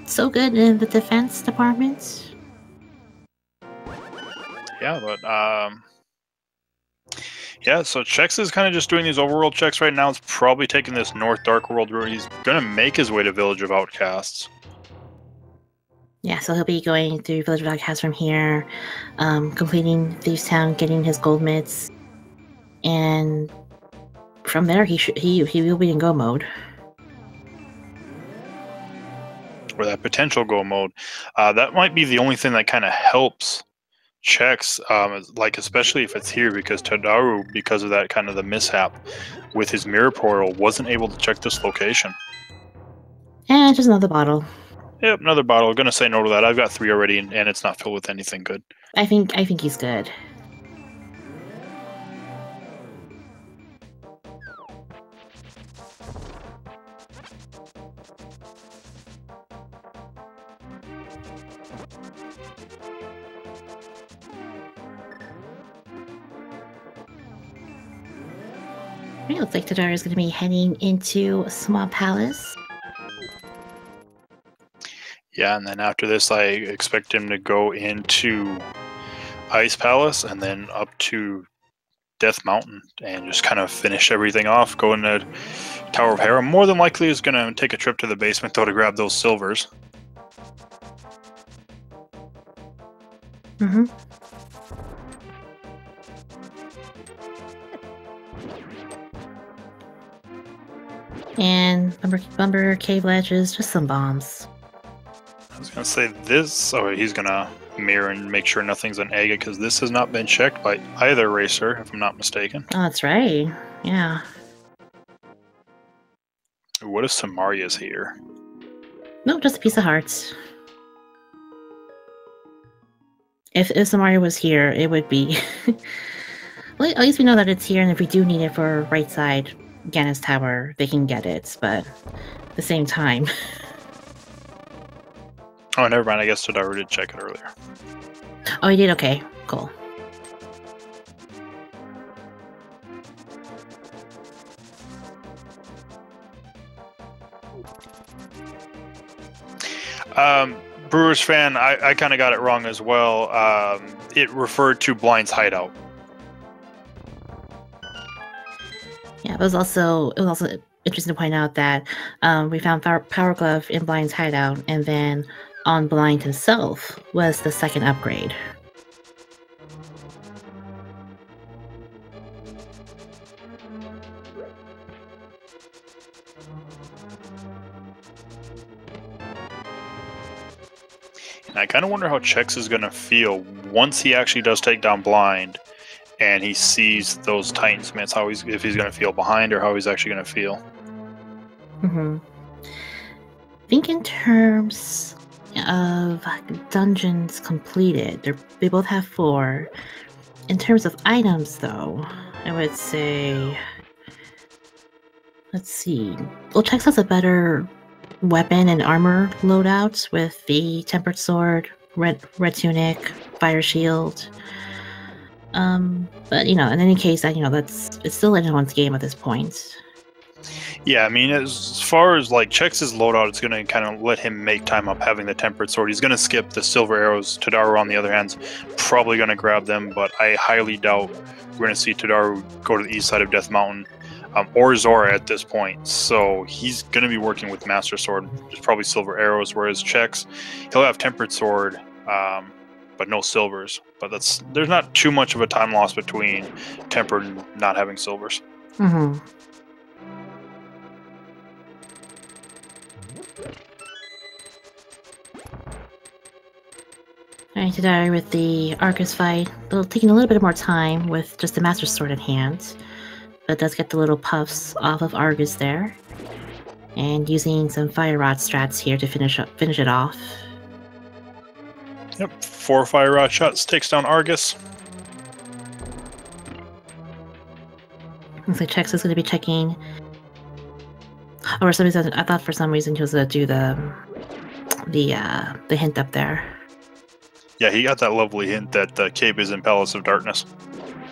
so good in the defense department. Yeah, but yeah, so Chex is kind of just doing these overworld checks right now. It's probably taking this North Dark World route. He's gonna make his way to Village of Outcasts. Yeah, so he'll be going through Village of Outcasts from here, completing Thieves Town, getting his gold mitts, and from there he will be in go mode. Or that potential go mode. That might be the only thing that kind of helps Chex, like especially if it's here, because Tadaru, because of that kind of the mishap with his mirror portal, wasn't able to check this location. And just another bottle. Yep, another bottle. Gonna say no to that. I've got 3 already, and it's not filled with anything good. I think he's good. It looks like Tadaru is going to be heading into Small Palace. Yeah, and then after this, I expect him to go into Ice Palace and then up to Death Mountain and just kind of finish everything off. Go into Tower of Hera. More than likely is going to take a trip to the basement, though, to grab those silvers. Mm-hmm. And Bumper Cave Ledge is just some bombs. I was going to say this. Oh, he's going to mirror and make sure nothing's an Aga, because this has not been checked by either racer, if I'm not mistaken. Oh, that's right. Yeah. What if Samaria's here? No, just a piece of hearts. If Samaria was here, it would be... Well, at least we know that it's here, and if we do need it for right side Gannis Tower, they can get it, but at the same time... Oh, never mind. I guess Tadaru did check it earlier. Oh, you did? Okay, cool. Brewers fan, I kind of got it wrong as well. It referred to Blind's hideout. Yeah, it was also interesting to point out that we found Power Glove in Blind's hideout, and then on Blind himself was the second upgrade. And I kind of wonder how Chex is going to feel once he actually does take down Blind and he sees those Titan Smiths, if he's going to feel behind or how he's actually going to feel. I think in terms of dungeons completed, they both have 4. In terms of items, though, I would say... Let's see. Well, Chex has a better weapon and armor loadouts with the Tempered Sword, Red Tunic, Fire Shield. But, in any case, it's still anyone's game at this point. Yeah, I mean, as far as like Chex's loadout, it's going to kind of let him make time up having the Tempered Sword. He's going to skip the Silver Arrows. Tadaru, on the other hand, is probably going to grab them, but I highly doubt we're going to see Tadaru go to the east side of Death Mountain or Zora at this point. So he's going to be working with Master Sword, which is probably Silver Arrows, whereas Chex, he'll have Tempered Sword, but no silvers. But there's not too much of a time loss between Tempered and not having silvers. Alright, Tadaru with the Arcus fight, taking a little bit more time with just the Master Sword in hand, but does get the little puffs off of Argus there, and using some Fire Rod strats here to finish it off. Yep, 4 Fire Rod shots, takes down Argus. Looks like Chex is going to be checking. Or for some reason, I thought for some reason he was going to do the hint up there. Yeah, he got that lovely hint that the cape is in Palace of Darkness.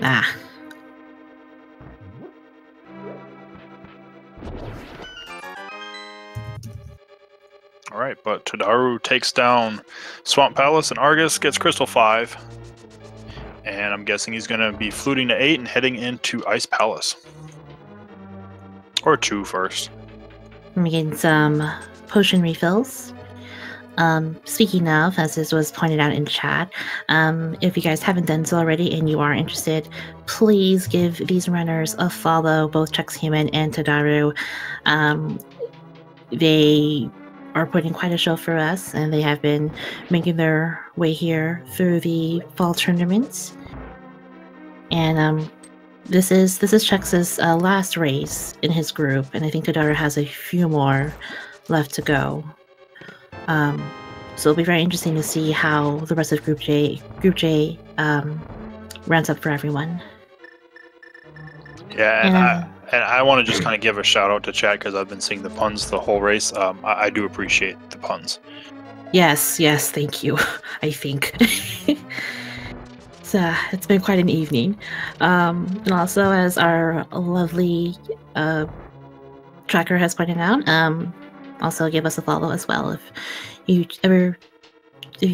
Ah. Alright, but Tadaru takes down Swamp Palace and Argus gets Crystal 5. And I'm guessing he's going to be fluting to 8 and heading into Ice Palace. Or 2 first. I'm getting some potion refills. Speaking of, as this was pointed out in chat, if you guys haven't done so already and you are interested, please give these runners a follow, both Chexhuman and Tadaru. They are putting quite a show for us, and they have been making their way here through the fall tournament. And this is Chex's last race in his group, and I think Tadaru has a few more left to go. So it'll be very interesting to see how the rest of Group J rounds up for everyone. Yeah, and I want to just kind of give a shout out to chat because I've been seeing the puns the whole race. I do appreciate the puns. Yes, thank you. I think. It's been quite an evening. And also, as our lovely tracker has pointed out, also give us a follow as well if you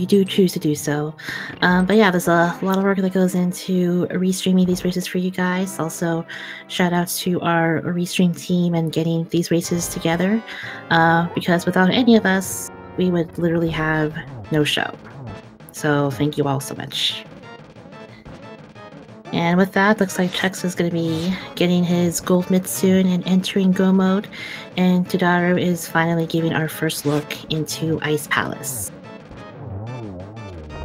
do choose to do so. But yeah, there's a lot of work that goes into restreaming these races for you guys. Also, shout outs to our restream team and getting these races together, because without any of us, we would literally have no show. So thank you all so much. And with that, looks like Chex is going to be getting his gold mid soon and entering Go mode. And Tadaru is finally giving our first look into Ice Palace.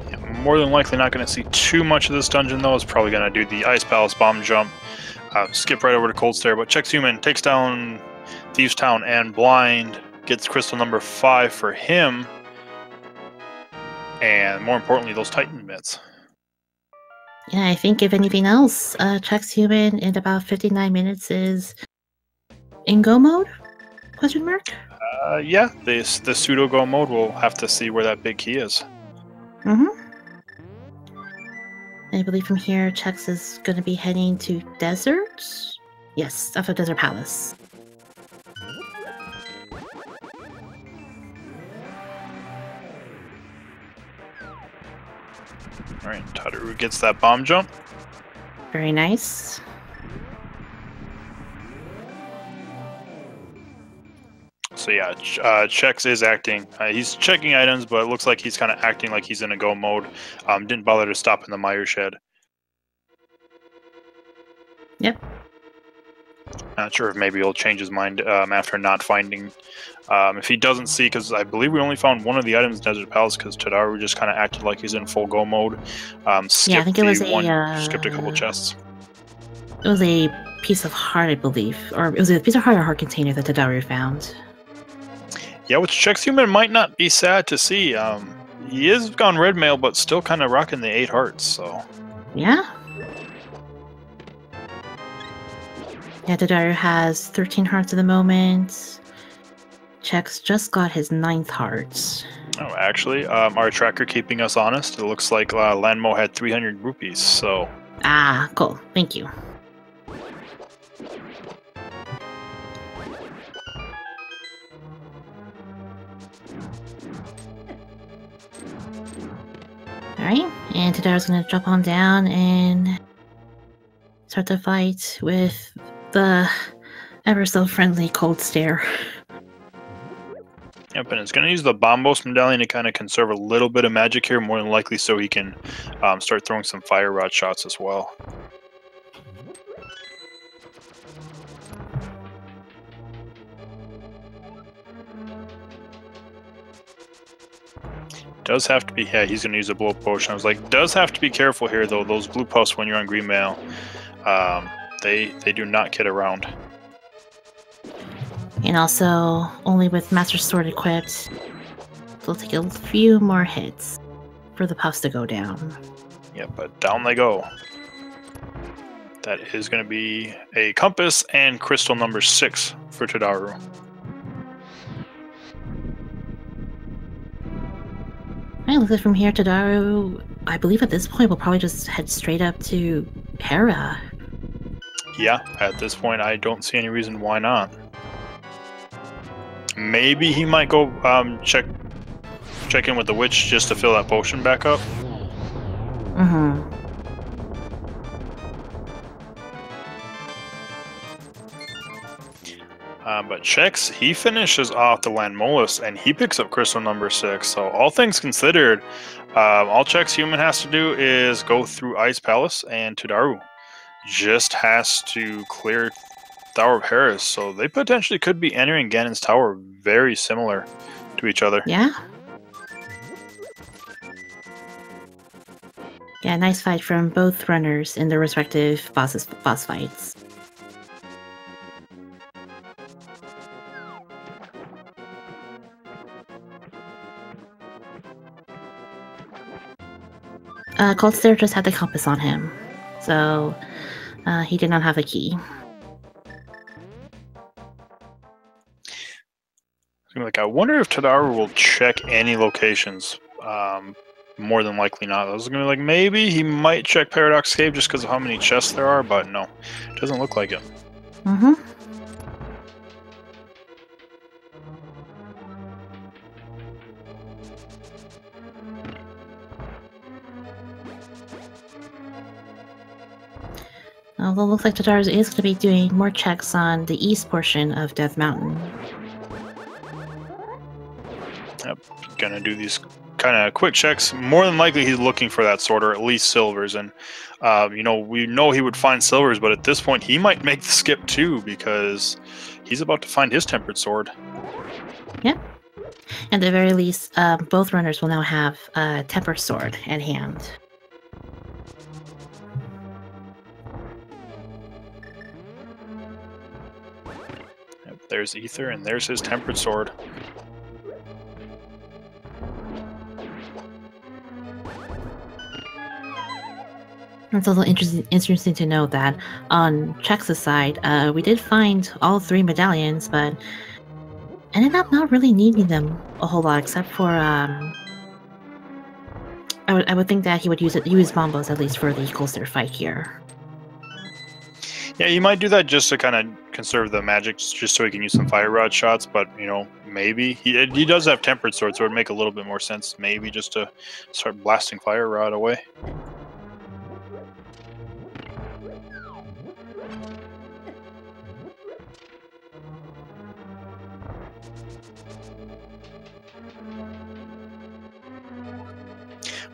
Yeah, more than likely not going to see too much of this dungeon, though. It's probably going to do the Ice Palace bomb jump. Skip right over to Cold Stare, but Chexhuman takes down Thieves Town and Blind. Gets crystal number 5 for him. And more importantly, those Titan bits. Yeah, I think if anything else, Chexhuman in about 59 minutes is in Go mode? Question mark? Yeah, the pseudo Go mode, we'll have to see where that big key is. I believe from here, Chex is going to be heading to Desert? Yes, after Desert Palace. Alright, Tadaru gets that bomb jump. Very nice. So yeah, Chex is acting. He's checking items, but it looks like he's kind of acting like he's in a go mode. Didn't bother to stop in the mire shed. Yep. Not sure if maybe he'll change his mind after not finding. If he doesn't see, because I believe we only found one of the items in Desert Palace, because Tadaru just kind of acted like he's in full go mode. Yeah, I think it was skipped a couple chests. It was a piece of heart, I believe, or it was a piece of heart or heart container that Tadaru found. Yeah, which Chexhuman might not be sad to see. He is gone red mail, but still kind of rocking the 8 hearts. So yeah. Yeah, Tadaru has 13 hearts at the moment. Chex just got his 9th heart. Oh, actually, our tracker keeping us honest. It looks like Lanmo had 300 rupees. So cool. Thank you. Alright, and Tadaru's gonna jump on down and start the fight with the ever so friendly cold stare. Yep, and it's going to use the Bombos medallion to kind of conserve a little bit of magic here, more than likely so he can start throwing some fire rod shots as well. Does have to be, yeah, he's going to use a blow potion. I was like, does have to be careful here, though. Those blue puffs when you're on green mail, they do not get around. And also, only with Master Sword equipped, it'll take a few more hits for the puffs to go down. Yeah, but down they go. That is going to be a compass and crystal number 6 for Tadaru. I look at from here, Tadaru, I believe at this point we'll probably just head straight up to Hera. Yeah, at this point I don't see any reason why not. Maybe he might go check in with the witch just to fill that potion back up. Mm-hmm. But Chex, he finishes off the Landmolus and he picks up crystal number 6. So all things considered, all Chexhuman has to do is go through Ice Palace, and Tadaru just has to clear Tower of Harris. So they potentially could be entering Ganon's Tower very similar to each other. Yeah. Yeah, nice fight from both runners in their respective boss fights. Cold Stare just had the compass on him, so he did not have a key. Like, I wonder if Tadaru will check any locations. More than likely not. I was gonna be like, maybe he might check Paradox Cave just because of how many chests there are, but no, doesn't look like it. Mm-hmm. Although it looks like Tadaru is going to be doing more checks on the east portion of Death Mountain. Yep, gonna do these kind of quick checks. More than likely he's looking for that sword, or at least silvers, and we know he would find silvers, but at this point he might make the skip too, because he's about to find his tempered sword. Yep. At the very least, both runners will now have a tempered sword at hand. Yep, there's Ether, and there's his tempered sword. It's also interesting to note that on Chex's side, we did find all 3 medallions, but ended up not really needing them a whole lot, except for I would think that he would use Bombos at least for the Coldstare fight here. Yeah, he might do that just to kind of conserve the magic, just so he can use some fire rod shots. But maybe he does have tempered sword, so it would make a little bit more sense. Maybe just to start blasting fire rod away.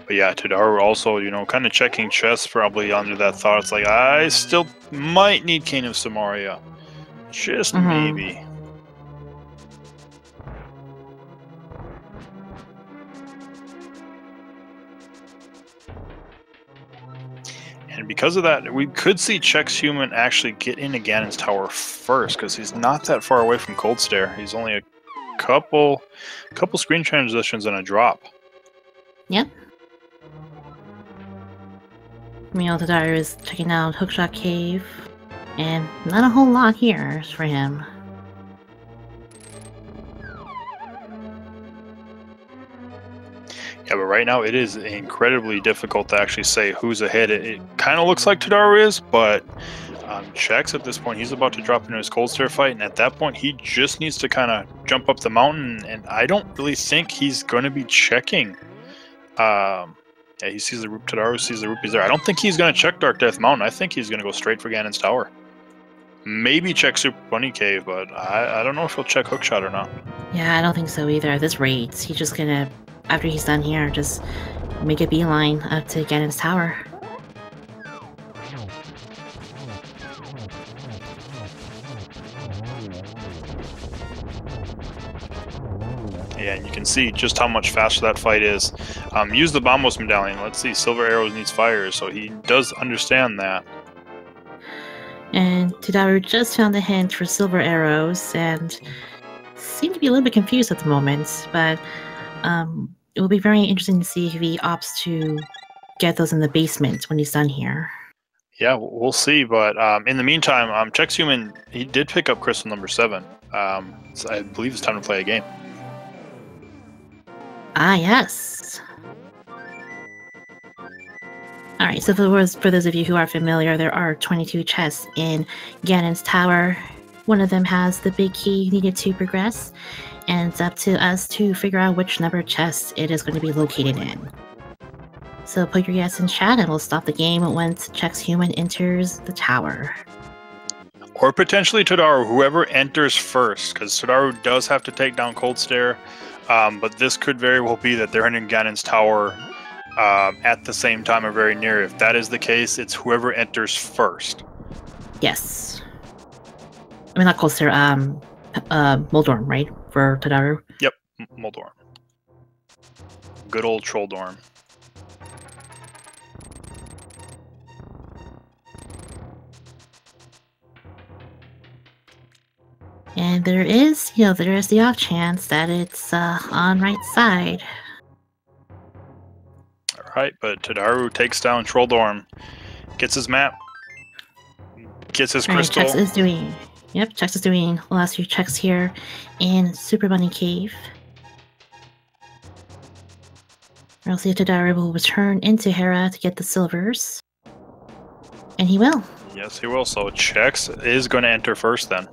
But yeah, Tadaru also, you know, kind of checking chess, probably under that thought. It's like, I still might need King of Samaria. Just maybe. And because of that, we could see Chexhuman actually get into Ganon's tower first, because he's not that far away from Cold Stare. He's only a couple screen transitions and a drop. Yep. Meanwhile, Tadaru is checking out Hookshot Cave, and not a whole lot here for him. Yeah, but right now it is incredibly difficult to actually say who's ahead. It kind of looks like Tadaru is, but Chex at this point, he's about to drop into his Cold Stare fight, and at that point, he just needs to kind of jump up the mountain, and I don't really think he's going to be checking. Yeah, he sees the Tadaru sees the rupees there. I don't think he's going to check Dark Death Mountain. I think he's going to go straight for Ganon's tower. Maybe check Super Bunny Cave, but I don't know if he'll check Hookshot or not. Yeah, I don't think so either. At this rate, he's just gonna, after he's done here, just make a beeline up to Ganon's tower. Yeah, and you can see just how much faster that fight is. Use the Bombos Medallion. Let's see, Silver Arrows needs fire, so he does understand that. And Tadaru just found a hint for Silver Arrows, and seemed to be a little bit confused at the moment, but it will be very interesting to see if he opts to get those in the basement when he's done here. Yeah, we'll see, but in the meantime, Chexhuman, he did pick up crystal number 7. So I believe it's time to play a game. Ah, yes. Alright, so for those of you who are familiar, there are 22 chests in Ganon's tower. One of them has the big key needed to progress, and it's up to us to figure out which number chest it is going to be located in. So put your yes in chat and we'll stop the game once Chexhuman enters the tower. Or potentially Tadaru, whoever enters first, because Tadaru does have to take down Cold Stare, but this could very well be that they're entering Ganon's tower at the same time or very near. If that is the case, it's whoever enters first. Yes. I mean, not Cold Stare, Moldorm, right? For Tadaru? Yep, Moldorm. Good old Trolldorm. And there is the off chance that it's on right side. Alright, but Tadaru takes down Trolldorm, gets his map, gets his crystal. Chex is doing the last few checks here in Super Bunny Cave. We'll see if Tadaru will return into Hera to get the silvers. And he will. Yes, he will. So Chex is going to enter first then.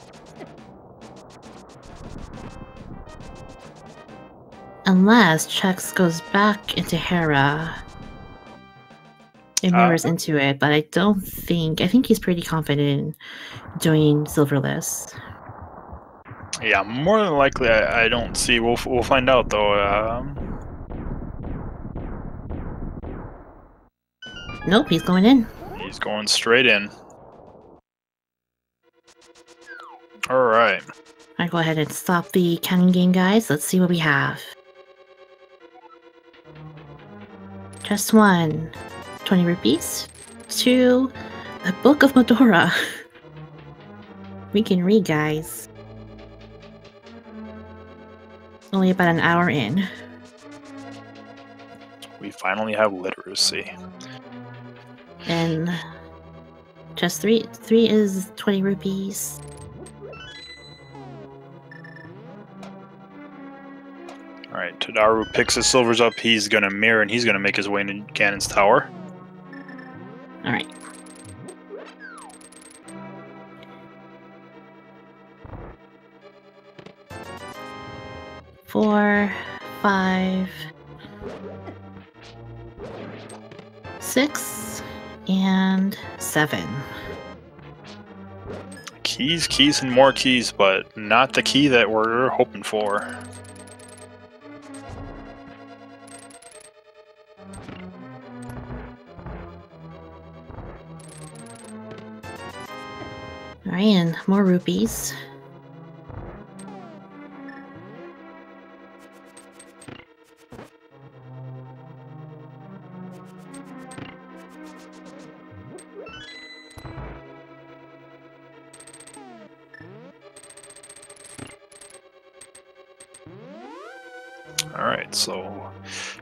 Unless Chex goes back into Hera. It mirrors into it, but I think he's pretty confident in doing silverless. Yeah, more than likely I don't see. We'll find out though. Nope, he's going in. He's going straight in. Alright. Alright, go ahead and stop the counting game, guys. Let's see what we have. Chest 1, 20 rupees. 2, the Book of Medora. We can read, guys. Only about an hour in. We finally have literacy. And chest 3 is 20 rupees. Alright, Tadaru picks his silvers up. He's going to mirror and he's going to make his way into Ganon's tower. Alright. Four, 5, 6, and 7. Keys, and more keys, but not the key that we're hoping for. Alright, and more rupees. Alright, so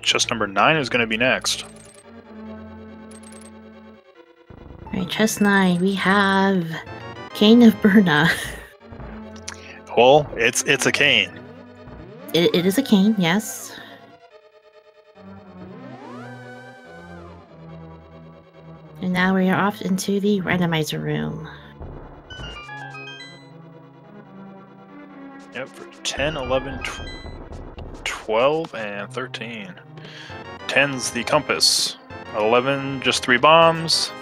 chest number 9 is going to be next. Alright, chest 9, we have Cane of Burna. Well, it's a cane. It is a cane, yes. And now we are off into the randomizer room. Yep, for 10, 11, 12, and 13. 10's the compass. 11, just 3 bombs.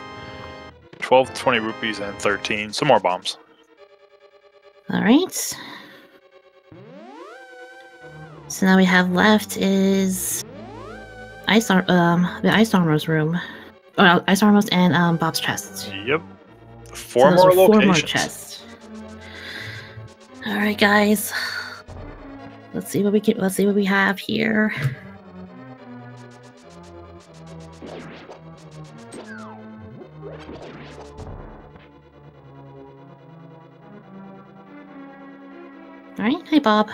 12, 20 rupees, and 13, some more bombs. Alright. So now we have left is the Ice Armor's room. Oh, Ice Armor's and Bob's chest. Yep. 4 more locations. 4 more chests. Alright guys. Let's see what we have here. Alright, hi Bob.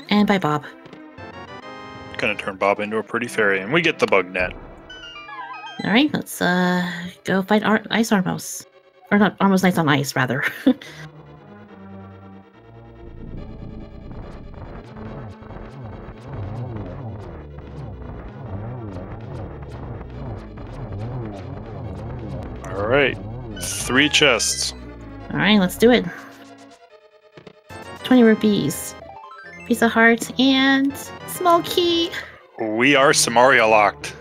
And bye Bob. Gonna turn Bob into a pretty fairy, and we get the bug net. Alright, let's go fight Ice Armos. Or not, Armos Knights on Ice, rather. Alright, 3 chests. Alright, let's do it. 20 rupees. Piece of heart and small key. We are Samaria locked.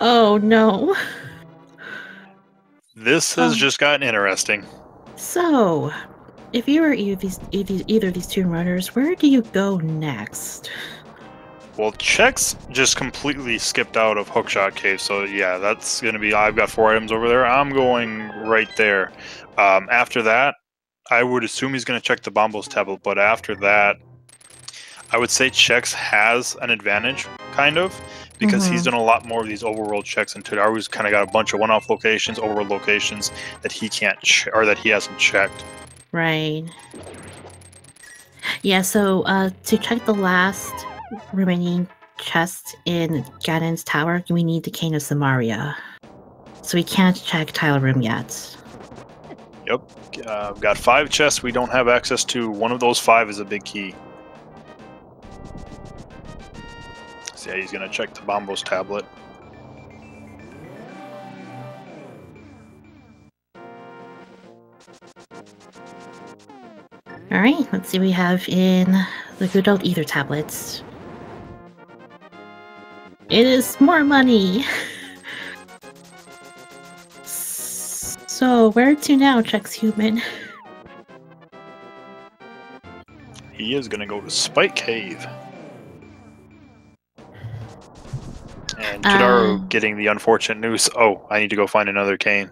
Oh no. This has just gotten interesting. So, if you were either of these two runners, where do you go next? Well, Chex just completely skipped out of Hookshot Cave, so yeah, that's going to be... I've got 4 items over there. I'm going right there. After that, I would assume he's going to check the Bombos tablet, but after that, I would say Chex has an advantage, kind of, because he's done a lot more of these overworld checks, and Tadaru's kind of got a bunch of one-off locations, overworld locations that he can't or that he hasn't checked. Right. Yeah. So to check the last remaining chest in Ganon's tower, we need the Cane of Samaria. So we can't check Tile Room yet. Yep. I've got 5 chests we don't have access to. One of those 5 is a big key. So yeah, he's going to check the Bombos tablet. Alright, let's see what we have in the good old Ether tablets. It is more money! So, where to now, Chexhuman? He is going to go to Spike Cave. And Tadaru getting the unfortunate news. Oh, I need to go find another cane.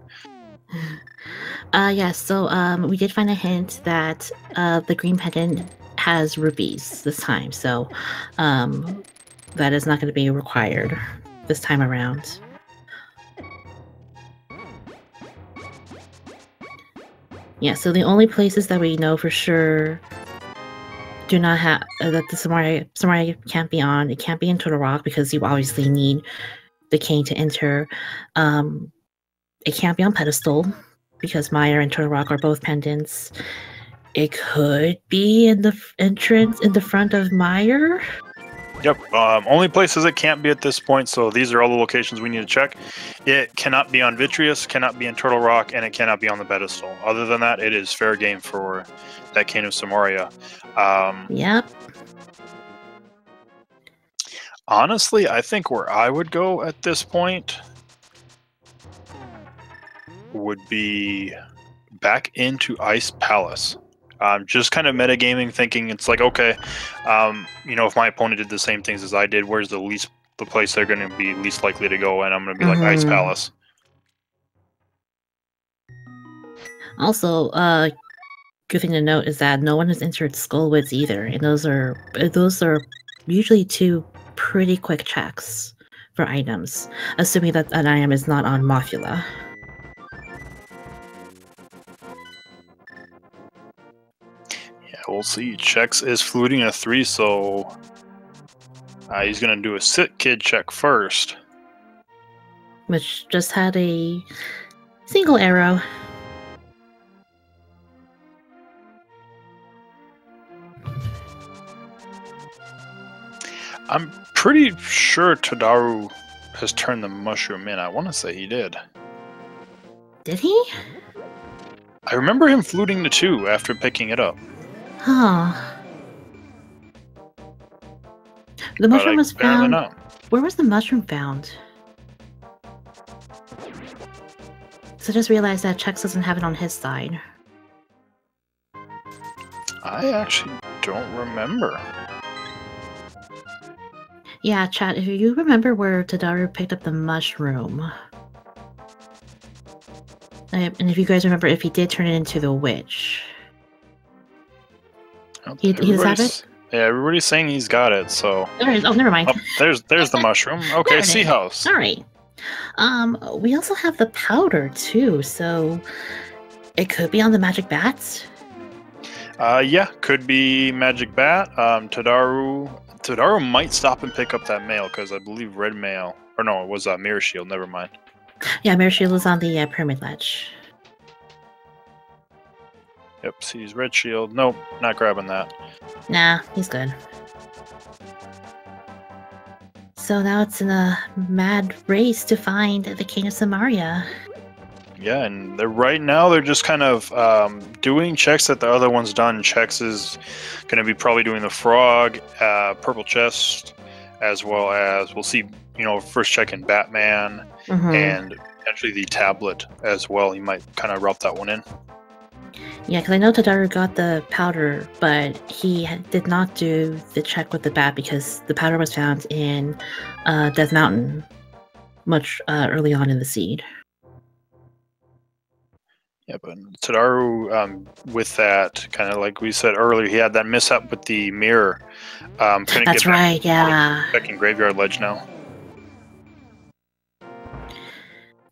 Yeah, so we did find a hint that the green pendant has rupees this time, so that is not going to be required this time around. Yeah, so the only places that we know for sure do not have that the Samaria can't be on. It can't be in Turtle Rock because you obviously need the cane to enter. It can't be on Pedestal because Maya and Turtle Rock are both pendants. It could be in the entrance in the front of Maya. Yep. Only places it can't be at this point. So these are all the locations we need to check. It cannot be on Vitreous, cannot be in Turtle Rock, and it cannot be on the pedestal. Other than that, it is fair game for that Cane of Samaria. Yep. Honestly, I think where I would go at this point would be back into Ice Palace. Just kind of metagaming, thinking it's like, okay, you know, if my opponent did the same things as I did, where's the place they're going to be least likely to go? And I'm going to be like Ice Palace. Also, good thing to note is that no one has entered Skullwoods either, and those are usually two pretty quick checks for items, assuming that an item is not on Mothula. Yeah, we'll see. Chex is fluting a 3, so he's gonna do a sit kid check first. Which just had a single arrow. I'm pretty sure Tadaru has turned the mushroom in. I want to say he did. Did he? I remember him fluting the 2 after picking it up. Huh. The mushroom was found. Not. Where was the mushroom found? So I just realized that Chex doesn't have it on his side. I actually don't remember. Yeah, chat, if you remember where Tadaru picked up the mushroom. And if you guys remember if he did turn it into the witch. He does have it? Yeah, everybody's saying he's got it, so... There is. Oh, never mind. Oh, there's the mushroom. Okay, Sea House. Alright. We also have the powder, too, so... It could be on the magic bats? Yeah, could be magic bat. Tadaru might stop and pick up that mail, because I believe red mail... Or no, it was Mirror Shield, never mind. Yeah, Mirror Shield is on the Pyramid Ledge. Yep, sees red shield. Nope, not grabbing that. Nah, he's good. So now it's in a mad race to find the King of Samaria. Yeah, and right now they're just kind of doing checks that the other one's done. Chex is going to be probably doing the frog, purple chest, as well as we'll see, first check in Batman and potentially the tablet as well. He might kind of route that one in. Yeah, because I know Tadaru got the powder, but he did not do the check with the bat because the powder was found in Death Mountain much early on in the seed. Yeah, but Tadaru, with that, kind of like we said earlier, he had that mishap with the mirror. That's right, yeah. Back in Graveyard Ledge now.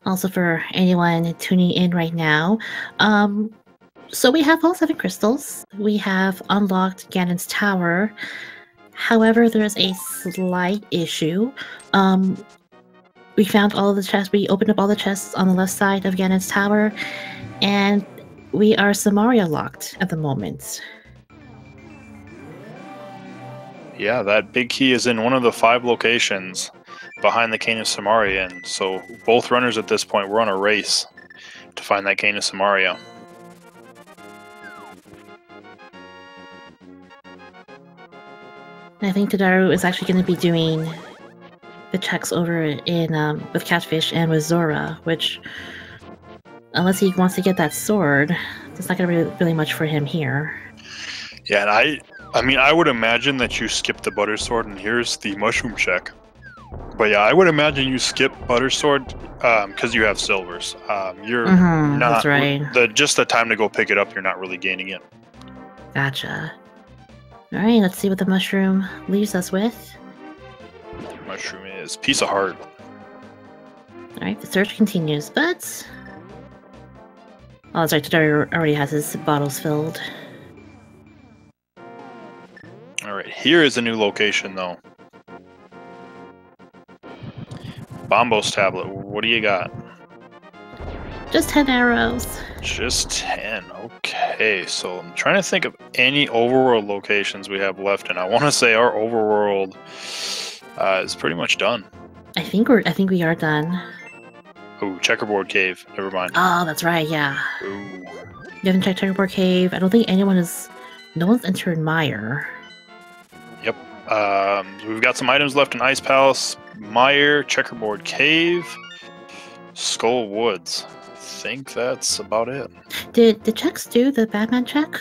Also, for anyone tuning in right now, so we have all 7 crystals. We have unlocked Ganon's Tower. However, there's a slight issue. We found all of the chests. We opened up all the chests on the left side of Ganon's Tower, and we are Samaria locked at the moment. Yeah, that big key is in one of the 5 locations behind the Cane of Samaria, and so both runners at this point were on a race to find that Cane of Samaria. I think Tadaru is actually going to be doing the checks over in with Catfish and with Zora, which, unless he wants to get that sword, it's not going to be really much for him here. Yeah, and I mean, I would imagine that you skip the Butter Sword, and here's the Mushroom check. But yeah, I would imagine you skip Butter Sword because you have silvers. You're not. That's right. Just the time to go pick it up, you're not really gaining it. Gotcha. All right, let's see what the mushroom leaves us with. Mushroom is Piece of Heart. All right, the search continues, but... Oh, that's right, Tadaru already has his bottles filled. All right, here is a new location, though. Bombo's tablet, what do you got? Just 10 arrows. Just 10, okay. So I'm trying to think of any overworld locations we have left, and I want to say our overworld is pretty much done. I think we are done. Ooh, Checkerboard Cave, never mind. Oh, that's right, yeah. Ooh. You haven't checked Checkerboard Cave. I don't think no one's entered Mire. Yep. We've got some items left in Ice Palace, Mire, Checkerboard Cave, Skull Woods. I think that's about it. Did Chex do the Batman check?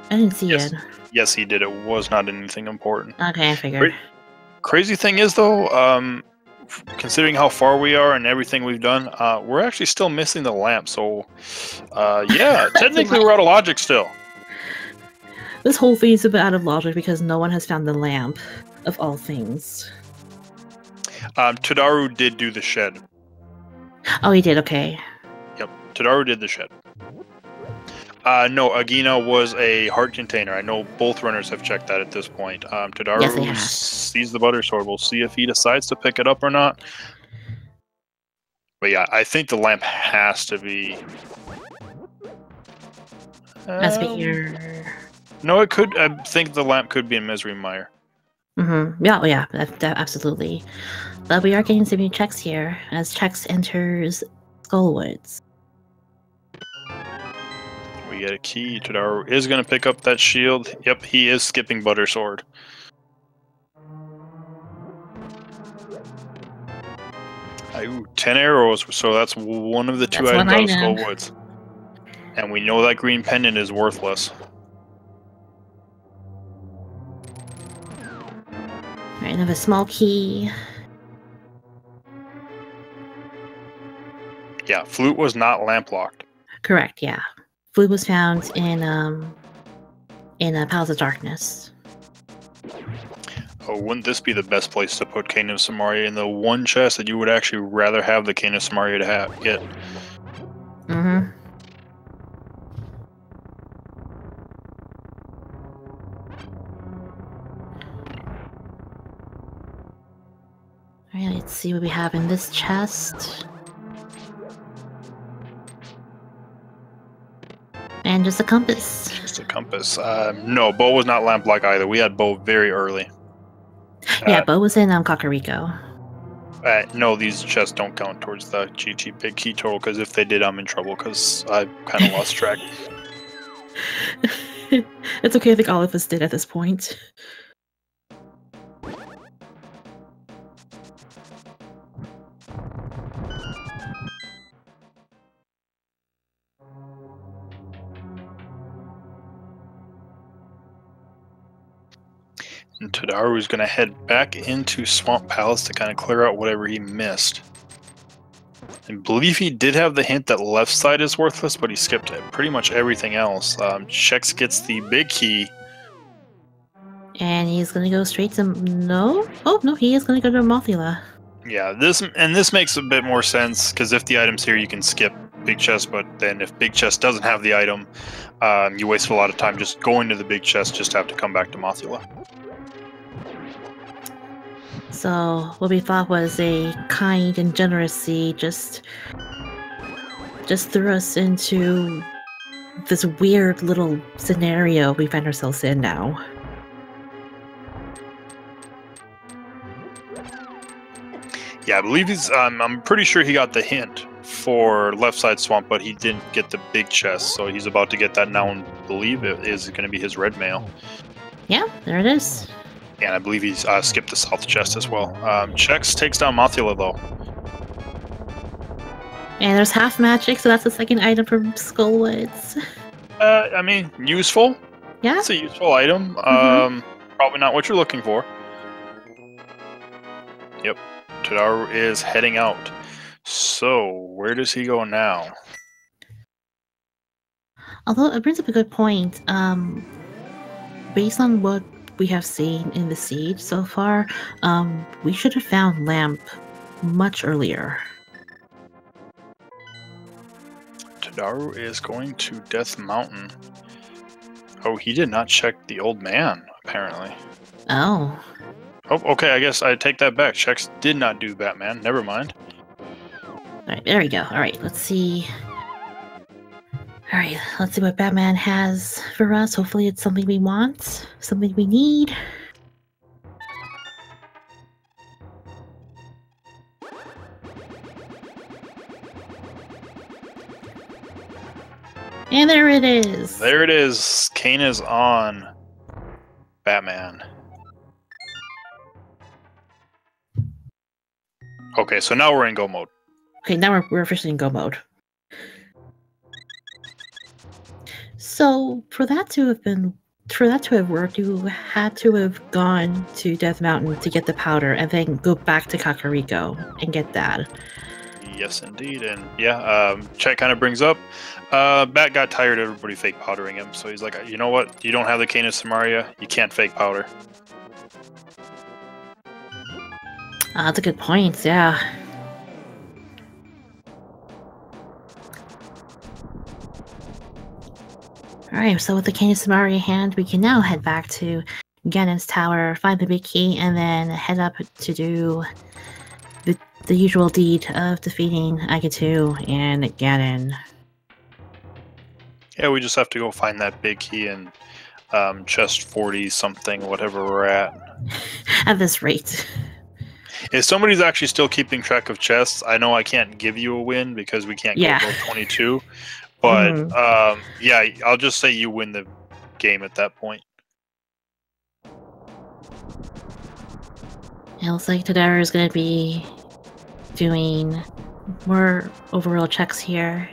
I didn't see it. Yes, he did. It was not anything important. Okay, I figured. Crazy thing is, though, considering how far we are and everything we've done, we're actually still missing the lamp. So, yeah, technically we're out of logic still. This whole thing is a bit out of logic because no one has found the lamp, of all things. Tadaru did do the shed. Oh, he did? Okay. Yep, Tadaru did the shed. No, Agina was a heart container. I know both runners have checked that at this point. Tadaru Yes, they have. sees the butter sword. We'll see if he decides to pick it up or not. But yeah, I think the lamp has to be... Must be here. No, it could. I think the lamp could be in Misery Mire. Yeah, oh, yeah, absolutely. But we are getting some new checks here as Chex enters Skullwoods. We get a key. Tadaru is going to pick up that shield. Yep, he is skipping Butter Sword. Ooh, 10 arrows, so that's one of the two items out of Skullwoods. And we know that green pendant is worthless. Alright, another small key. Yeah, Flute was not lamp locked. Correct, yeah. Flute was found in Palace of Darkness. Oh, wouldn't this be the best place to put Cane of Samaria, in the one chest that you would actually rather have the Cane of Samaria to get? Mm-hmm. Alright, let's see what we have in this chest. And just a compass. Just a compass. No, Bo was not lamp lock either. We had Bo very early. Yeah, Bo was in Kakariko. No, these chests don't count towards the GT big key total, because if they did, I'm in trouble, because I kind of lost track. It's okay, I think all of us did at this point. And Tadaru is going to head back into Swamp Palace to kind of clear out whatever he missed. I believe he did have the hint that left side is worthless, but he skipped pretty much everything else. Chex gets the big key. And he's going to go straight to... No? Oh, no, he is going to go to Mothula. Yeah, this makes a bit more sense, because if the item's here, you can skip big chest, but then if big chest doesn't have the item, you waste a lot of time just going to the big chest, just to have to come back to Mothula. So, what we thought was a kind and generous seed just threw us into this weird little scenario we find ourselves in now. Yeah, I believe he's... I'm pretty sure he got the hint for left side swamp, but he didn't get the big chest, so he's about to get that now, and believe it is going to be his red mail. Yeah, there it is. And I believe he's skipped the south chest as well. Chex takes down Mothula, though. And there's half magic, so that's the second item from Skullwoods. I mean, useful. Yeah. It's a useful item. Probably not what you're looking for. Yep. Tadaru is heading out. So, where does he go now? Although it brings up a good point. Based on what we have seen in the siege so far, we should have found Lamp much earlier. Tadaru is going to Death Mountain. Oh, he did not check the old man, apparently. Oh. Oh, okay, I guess I take that back. Chex did not do Batman. Never mind. Alright, there we go. Alright, let's see. Alright, let's see what Batman has for us. Hopefully it's something we want, something we need. And there it is! There it is! Cane is on Batman. Okay, so now we're in go mode. Okay, now we're officially in go mode. So, for that to have been for that to have worked, you had to have gone to Death Mountain to get the powder and then go back to Kakariko and get that. Yes, indeed. And yeah, Chet kind of brings up, Bat got tired of everybody fake powdering him, so he's like, you know what? You don't have the Cane of Samaria, you can't fake powder. That's a good point, yeah. Alright, so with the Cane of Samaria in hand, we can now head back to Ganon's tower, find the big key, and then head up to do the usual deed of defeating Agatu and Ganon. Yeah, we just have to go find that big key in chest 40 something, whatever we're at. At this rate. If somebody's actually still keeping track of chests, I know I can't give you a win because we can't go above 22. But yeah, I'll just say you win the game at that point. It looks like Tadaru is going to be doing more overall checks here.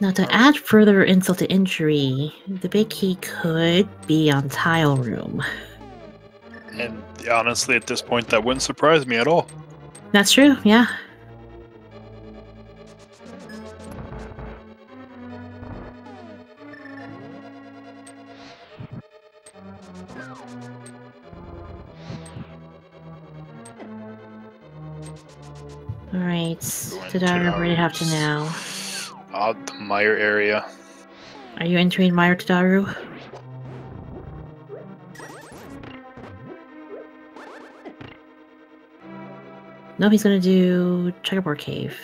Now, to add further insult to injury, the big key could be on Tile Room. And honestly, at this point, that wouldn't surprise me at all. That's true, yeah. Alright, Tadaru, where do you have to now? The Mire area. Are you entering Mire, Tadaru? No, he's gonna do Checkerboard Cave.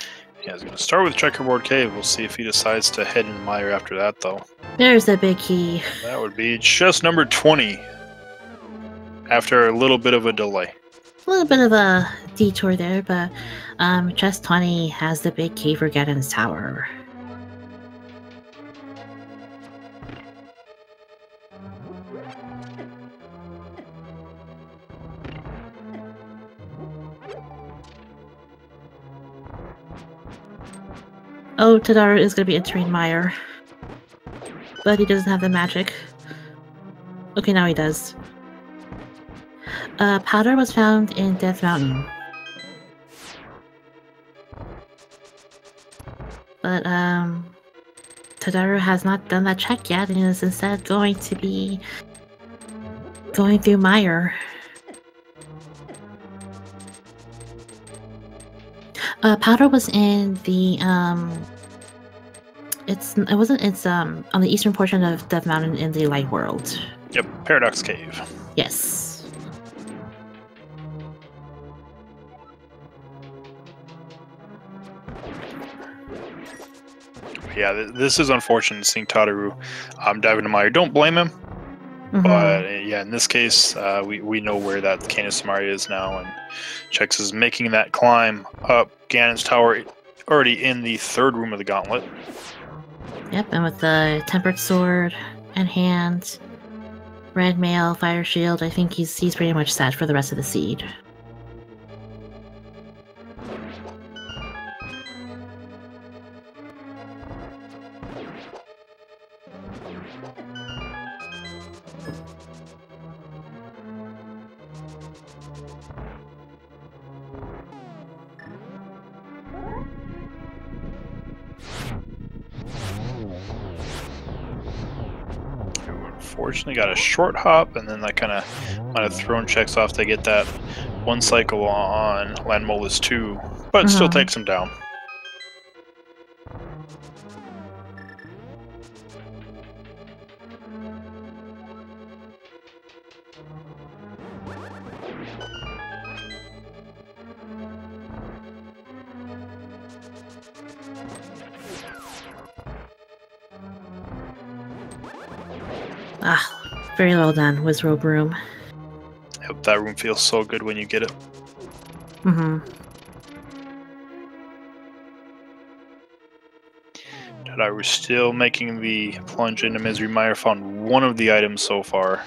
Yeah, he's gonna start with Checkerboard Cave. We'll see if he decides to head in Mire after that, though. There's the big key. That would be chest number 20. After a little bit of a delay. A little bit of a detour there, but chest 20 has the big key for Ganon's tower. Oh, Tadaru is going to be entering Mire. But he doesn't have the magic. Okay, now he does. Powder was found in Death Mountain. But, Tadaru has not done that check yet and is instead going to be going through Mire. Powder was in the, it's on the eastern portion of Death Mountain in the Light World. Yep, Paradox Cave. Yes. Yeah, this is unfortunate seeing Tadaru dive into Mire. Don't blame him. But yeah, in this case, we know where that Cane of Samaria is now, and Chex is making that climb up Ganon's tower, already in the third room of the gauntlet. Yep, and with the tempered sword in hand, red mail, fire shield, I think he's pretty much set for the rest of the seed. Unfortunately, got a short hop, and then that kind of might have thrown Chex off to get that one cycle on Landmolus 2, but still takes him down. Ah, very well done, Wizrobe Room. Yep, that room feels so good when you get it. I was still making the plunge into Misery Mire, found one of the items so far.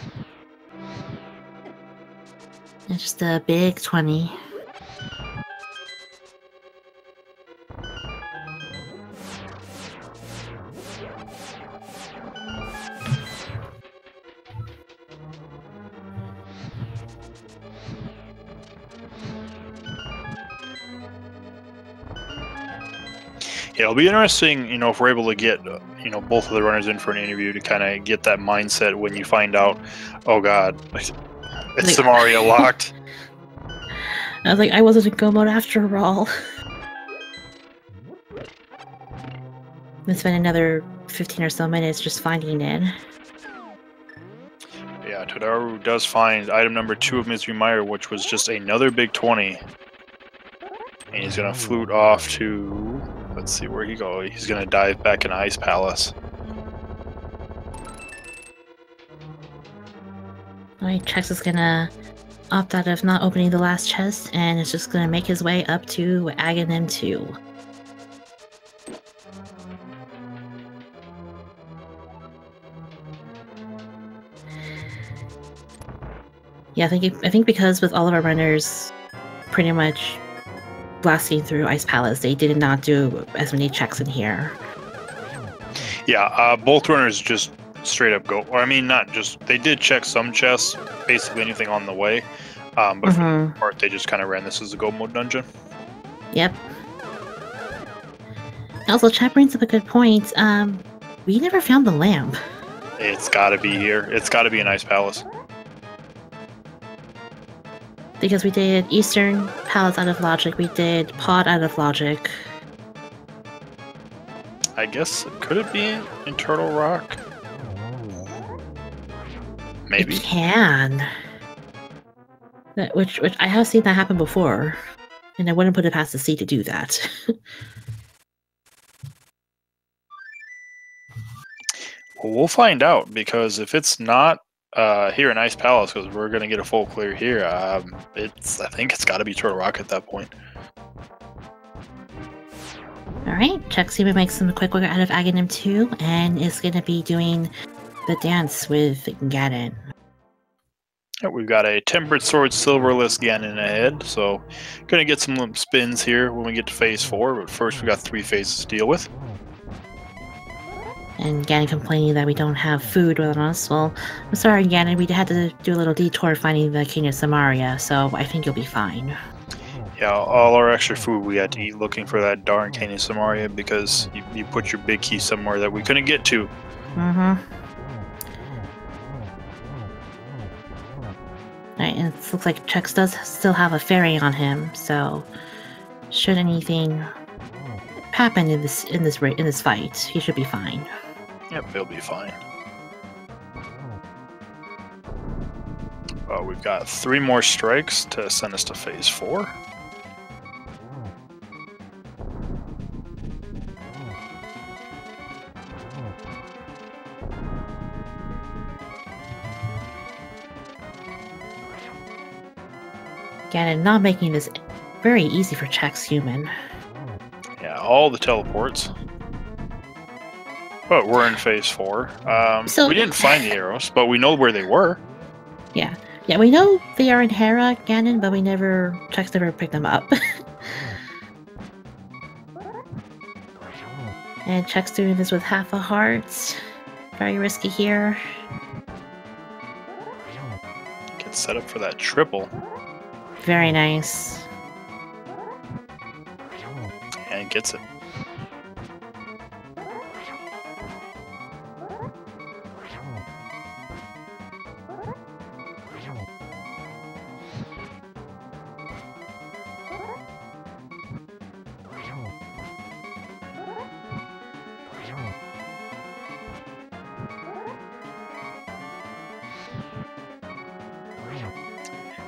It's just a big 20. Yeah, it'll be interesting, if we're able to get, both of the runners in for an interview to kind of get that mindset when you find out, oh god, it's Samaria locked. I was like, I wasn't in go mode after all. Let's spend another 15 or so minutes just finding it. Yeah, Tadaru does find item number 2 of Misery Mire, which was just another big 20. And he's gonna flute off to... Let's see where he goes. He's gonna dive back in Ice Palace. Alright, Chex is gonna opt out of not opening the last chest, and is just gonna make his way up to Aghanim 2. Yeah, I think because with all of our runners pretty much blasting through Ice Palace, they did not do as many checks in here. Yeah, both runners just straight up go. Or I mean, not just... They did check some chests, basically anything on the way. But for the most part, they just kind of ran this as a go mode dungeon. Yep. Also, chat brings up a good point. We never found the lamp. It's gotta be here. It's gotta be in Ice Palace. Because we did Eastern Palace out of Logic, we did Pod out of Logic. I guess, could it be in Turtle Rock? Maybe. It can. Which I have seen that happen before. And I wouldn't put it past the sea to do that. Well, we'll find out, because if it's not here in Ice Palace, because we're gonna get a full clear here, I think it's got to be Turtle Rock at that point. Alright, Chexhuman makes some quick work out of Aghanim 2, and is gonna be doing the dance with Ganon. Yeah, we've got a Tempered Sword Silverless Ganon ahead, so gonna get some spins here when we get to phase 4, but first we got 3 phases to deal with. And Ganon complaining that we don't have food with us. Well, I'm sorry, Ganon, we had to do a little detour finding the King of Samaria, so I think you'll be fine. Yeah, all our extra food we had to eat looking for that darn King of Samaria, because you put your big key somewhere that we couldn't get to. Alright, and it looks like Chex does still have a fairy on him, so should anything happen in this fight, he should be fine. Yep, he'll be fine. We've got 3 more strikes to send us to phase 4. Ganon not making this very easy for Chexhuman. Yeah, all the teleports. But we're in phase 4. So we didn't find the arrows, but we know where they were. Yeah, we know they are in Hera, Ganon, but Chex never picked them up. And Chex doing this with half a heart. Very risky here. Get set up for that triple. Very nice. And gets it.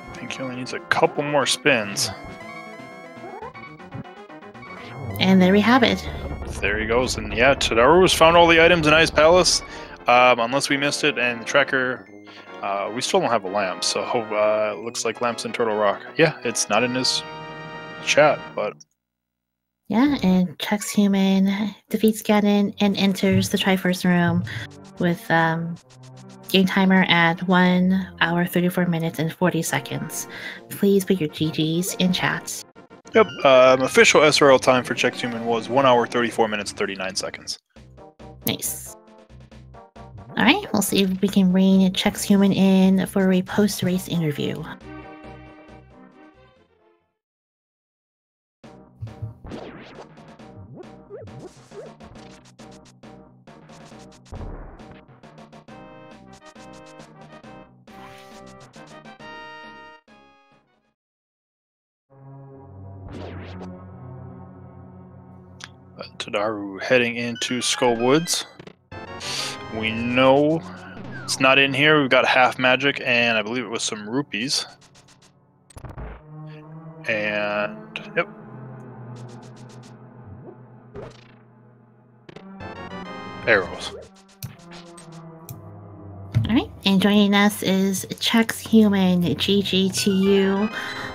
I think he only needs a couple more spins. And there we have it. There he goes. And yeah, Tadaru's found all the items in Ice Palace. Unless we missed it, and the tracker, we still don't have a lamp, so looks like lamp's in Turtle Rock. Yeah, it's not in his chat, but Yeah, and Chexhuman defeats Ganon and enters the Triforce room with game timer at 1 hour 34 minutes and 40 seconds. Please put your GGs in chat. Yep. Official SRL time for Chexhuman was 1 hour 34 minutes 39 seconds. Nice. All right, we'll see if we can rein Chexhuman in for a post-race interview. Tadaru heading into Skull Woods. We know it's not in here. We've got half magic, and I believe it was some rupees. And yep. Arrows. All right, and joining us is Chexhuman. GG to you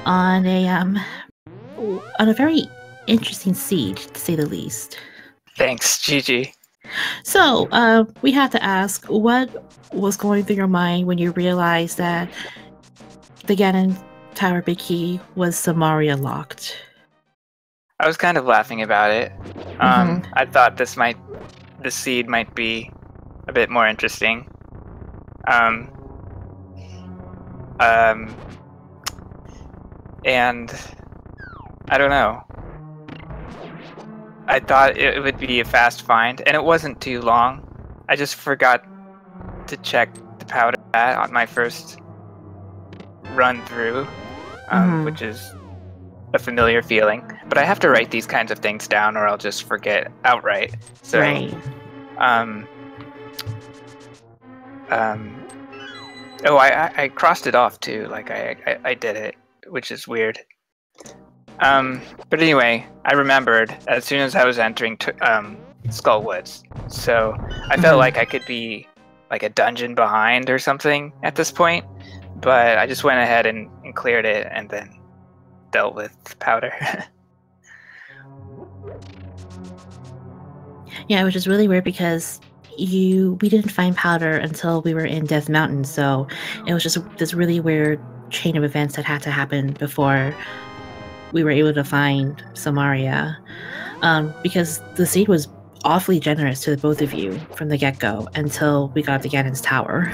on a very interesting seed, to say the least. Thanks, GG. So, we have to ask, what was going through your mind when you realized that the Ganon Tower Big Key was Samaria locked? I was kind of laughing about it. I thought the seed might be a bit more interesting. And I don't know. I thought it would be a fast find, and it wasn't too long. I just forgot to check the powder on my first run through, which is a familiar feeling. But I have to write these kinds of things down, or I'll just forget outright. So, right. Oh, I crossed it off too. Like I did it, which is weird. But anyway, I remembered as soon as I was entering Skull Woods. So I felt like I could be like a dungeon behind or something at this point. But I just went ahead and cleared it and then dealt with powder. Yeah, which is really weird because we didn't find powder until we were in Death Mountain. So it was just this really weird chain of events that had to happen before we were able to find Samaria, because the seed was awfully generous to the both of you from the get-go until we got to Ganon's Tower.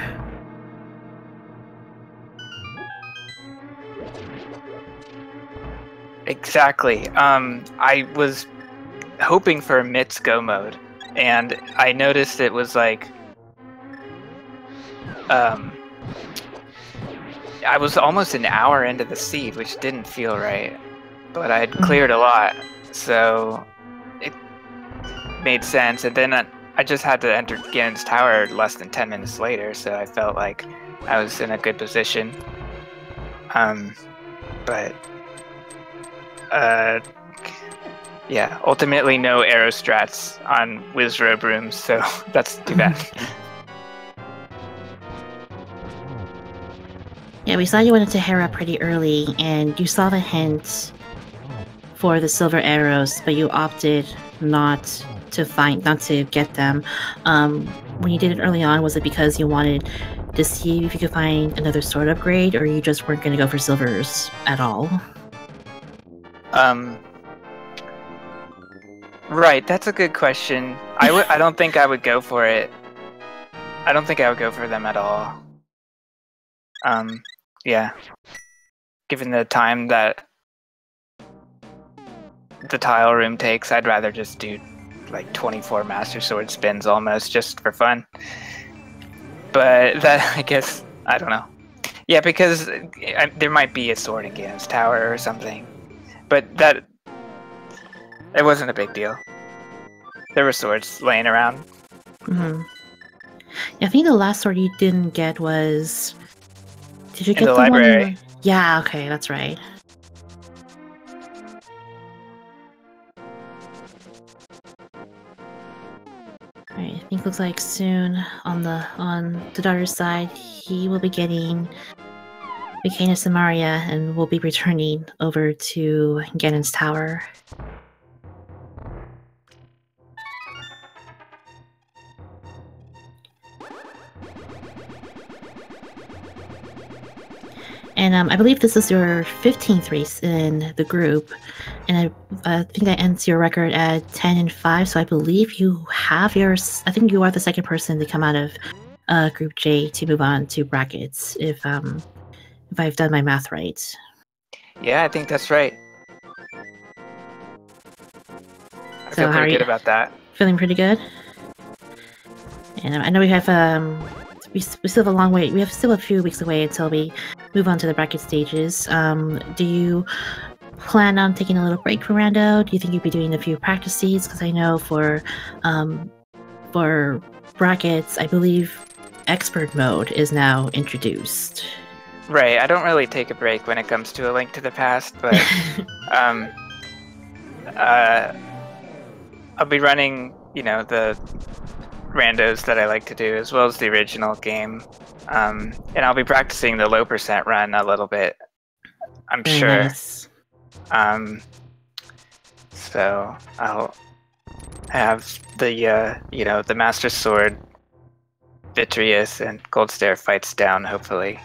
Exactly. I was hoping for Mit's go mode, and I noticed it was like I was almost an hour into the seed, which didn't feel right. But I had cleared a lot, so it made sense. And then I just had to enter Ganon's Tower less than 10 minutes later, so I felt like I was in a good position. Yeah, ultimately no arrow strats on Wizrobe rooms, so that's too bad. Yeah, we saw you went into Hera pretty early, and you saw the hint for the silver arrows, but you opted not to get them. When you did it early on, was it because you wanted to see if you could find another sword upgrade, or you just weren't going to go for silvers at all? Right, that's a good question. I don't think I would go for it. I don't think I would go for them at all. Yeah. Given the time that the tile room takes, I'd rather just do like 24 Master Sword spins almost, just for fun. But that, I guess, I don't know. Yeah, because there might be a sword in Ganon's Tower or something. But it wasn't a big deal. There were swords laying around. Yeah, I think the last sword you didn't get was... Did you get in the library? One? Yeah, okay, that's right. Alright, I think it looks like soon on the daughter's side, he will be getting the Cane of Samaria and will be returning over to Ganon's Tower. And I believe this is your 15th race in the group, and I think that ends your record at 10-5. So I believe you have yours. I think you are the second person to come out of Group J to move on to brackets. If I've done my math right. Yeah, I think that's right. I So feel pretty good about that. Feeling pretty good. And I know we have we still have a long way. We have still a few weeks away until we move on to the bracket stages. Do you plan on taking a little break from Rando? Do you think you'd be doing a few practice seeds? Because I know for brackets, I believe expert mode is now introduced. Right. I don't really take a break when it comes to A Link to the Past, but I'll be running, the randos that I like to do, as well as the original game. And I'll be practicing the low percent run a little bit, I'm Very sure. nice. So I'll have the Master Sword, Vitreous, and Gold Stair fights down, hopefully.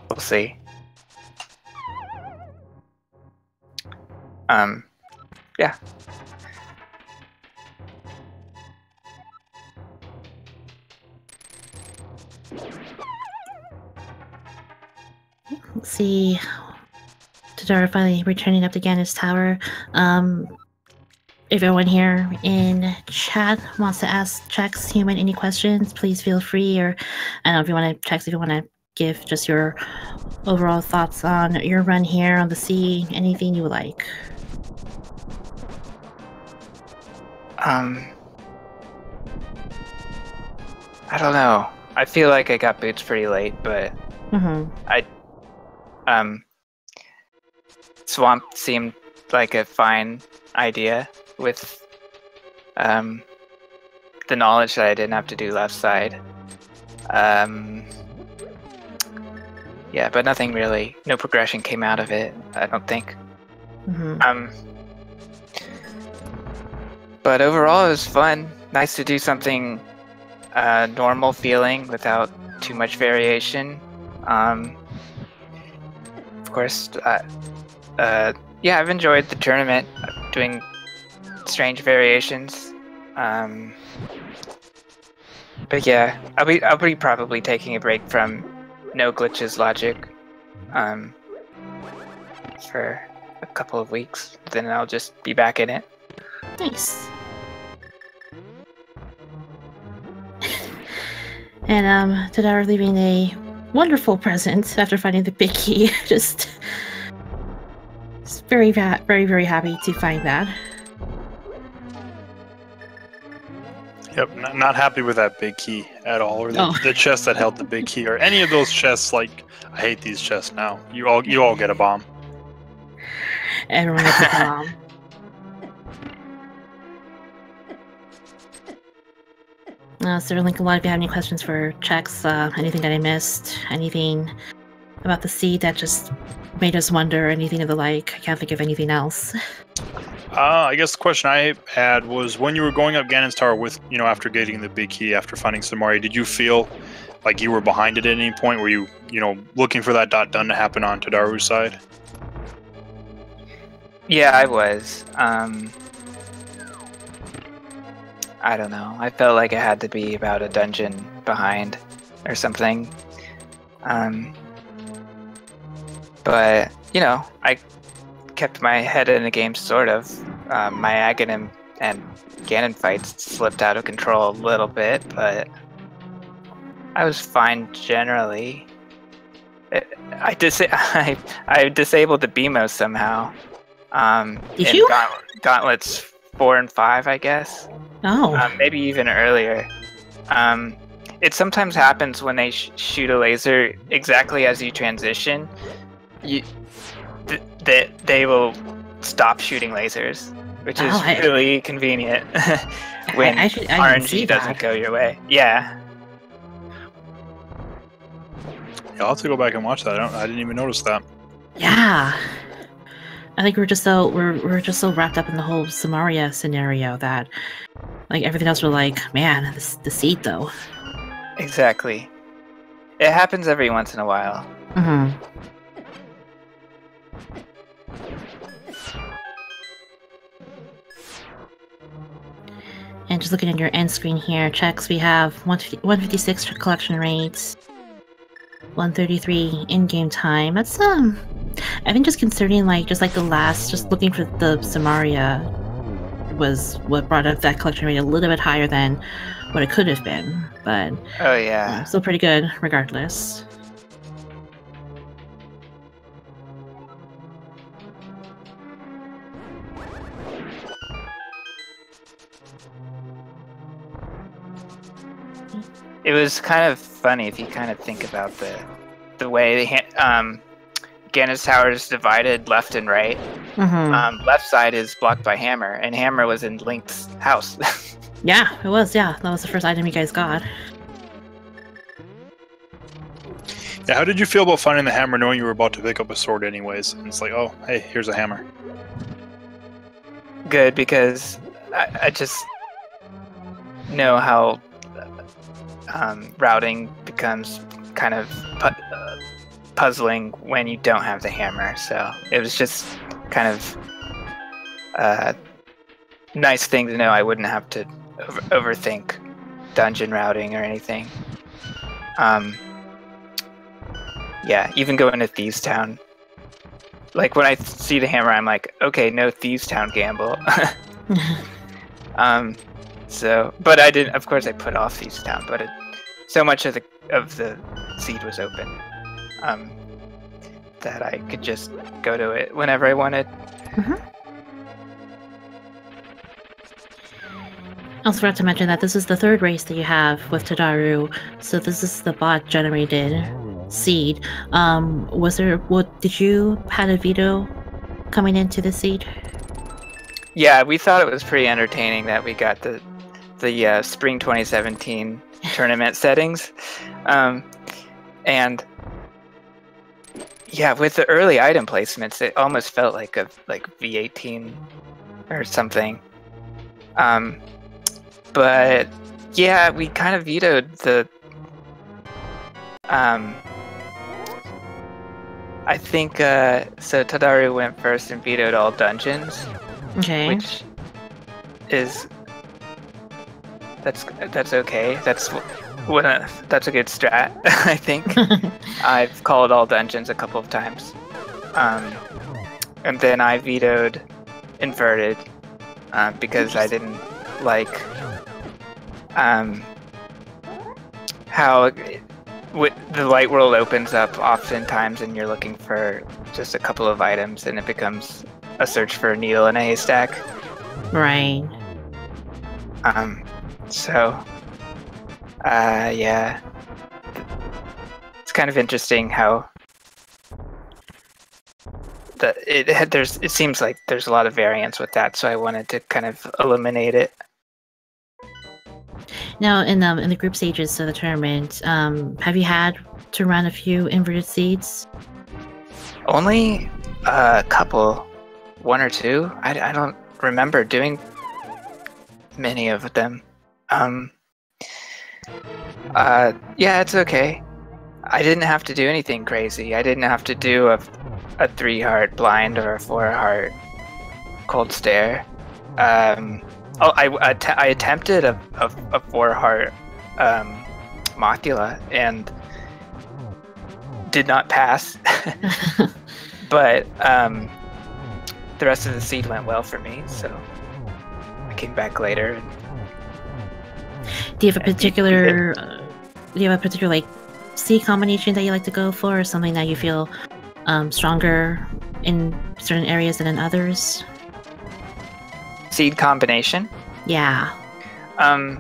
We'll see. Yeah. Let's see. Tadaru finally returning up to Ganon's tower. If everyone here in chat wants to ask Chexhuman any questions, please feel free. Or I don't know if you want to, Chex, if you want to give just your overall thoughts on your run here on the sea, anything you would like. I don't know. I feel like I got boots pretty late, but Swamp seemed like a fine idea with the knowledge that I didn't have to do left side. Yeah, but nothing really, no progression came out of it, I don't think. But overall it was fun. Nice to do something normal feeling without too much variation. Of course, yeah, I've enjoyed the tournament, doing strange variations. But yeah, I'll be probably taking a break from no glitches logic for a couple of weeks. Then I'll just be back in it. Nice. And Tadaru leaving a wonderful present after finding the big key. Just very, very, very happy to find that. Yep, not happy with that big key at all, or the chest that held the big key, or any of those chests. Like, I hate these chests now. You all get a bomb. Everyone gets a bomb. So, Link, a lot of you have any questions for Chex? Anything that I missed? Anything about the seed that just made us wonder? Anything of the like? I can't think of anything else. I guess the question I had was, when you were going up Ganon's Tower with, after getting the big key, after finding Samari, did you feel like you were behind it at any point? Were you, looking for that dot done to happen on Tadaru's side? Yeah, I was. I don't know. I felt like I had to be about a dungeon behind or something. But, I kept my head in the game, sort of. My Aghanim and Ganon fights slipped out of control a little bit, but I was fine generally. I disabled the BMO somehow. Did you? Gauntlets 4 and 5, I guess. Oh. Maybe even earlier. It sometimes happens when they shoot a laser exactly as you transition. They will stop shooting lasers, which is really convenient when RNG doesn't go your way. Yeah. I'll have to go back and watch that. I didn't even notice that. Yeah. I think we're just so wrapped up in the whole Samaria scenario that, like, everything else, we're like, man, the seed though. Exactly. It happens every once in a while. Mm-hmm. And just looking at your end screen here, checks, we have 156 for collection rates, 133 in-game time. That's I think just considering just the last, just looking for the Samaria was what brought up that collection rate a little bit higher than what it could have been. But Oh yeah. still pretty good regardless. It was kind of funny if you kind of think about the way Gannis Tower is divided left and right. Mm-hmm. Left side is blocked by Hammer, and Hammer was in Link's house. Yeah, it was. Yeah, that was the first item you guys got. Yeah, how did you feel about finding the hammer knowing you were about to pick up a sword anyways? And it's like, oh, hey, here's a hammer. Good, because I just know how routing becomes kind of puzzling when you don't have the hammer. So it was just kind of a nice thing to know. I wouldn't have to overthink dungeon routing or anything. Yeah, even going to Thieves Town. Like when I see the hammer, I'm like, okay, no Thieves Town gamble. So, but I didn't. Of course, I put off Thieves Town, but so much of the seed was open that I could just go to it whenever I wanted. Mm-hmm. I also forgot to mention that this is the third race that you have with Tadaru, so this is the bot-generated seed. Did you had a veto coming into the seed? Yeah, we thought it was pretty entertaining that we got the spring 2017 tournament settings, and yeah, with the early item placements, it almost felt like a V18 or something. But yeah, we kind of vetoed the. I think so. Tadaru went first and vetoed all dungeons. Okay. Which is that's okay. That's a good strat. I think I've called all dungeons a couple of times, and then I vetoed inverted because I didn't like how the light world opens up oftentimes, and you're looking for just a couple of items, and it becomes a search for a needle in a haystack. Right. So, yeah, it's kind of interesting how it seems like there's a lot of variance with that. So I wanted to kind of eliminate it. Now, in the group stages of the tournament, have you had to run a few inverted seeds? Only a couple, one or two. I don't remember doing many of them. Yeah, it's okay. I didn't have to do anything crazy. I didn't have to do a 3-heart blind or a 4-heart cold stare. I attempted a 4-heart Mothula and did not pass. But the rest of the seed went well for me, so I came back later. And do you have a particular like seed combination that you like to go for, or something that you feel stronger in certain areas than in others? Seed combination? Yeah. I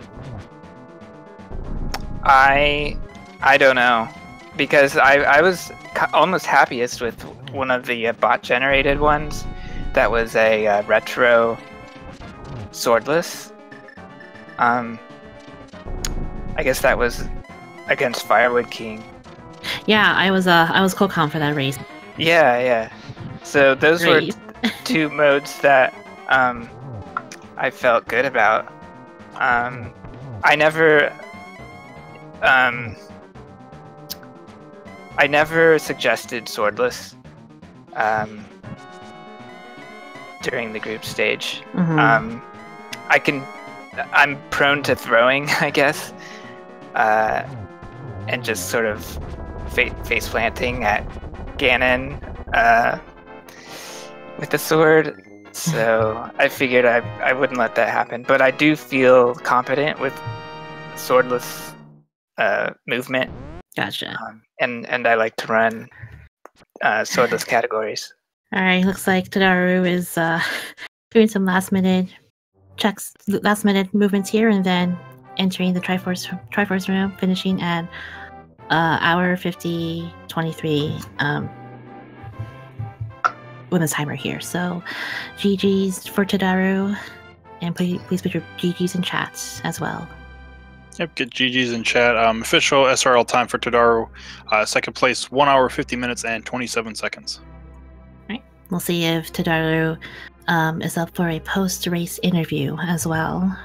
don't know, because I was almost happiest with one of the bot generated ones that was a retro swordless. I guess that was against Firewood King. Yeah, I was co-com for that race. Yeah. So those were two modes that I felt good about. I never I never suggested swordless during the group stage. Mhm. I'm prone to throwing, I guess, and just sort of face planting at Ganon with the sword. So I figured I wouldn't let that happen. But I do feel competent with swordless movement. Gotcha. And I like to run swordless categories. All right, looks like Tadaru is doing some last minute movements here, and then entering the Triforce room, finishing at hour 50:23 with a timer here. So, GG's for Tadaru, and please put your GG's in chat as well. Yep, get GG's in chat. Official SRL time for Tadaru. Second place, 1 hour, 50 minutes, and 27 seconds. Right. We'll see if Tadaru is up for a post-race interview as well.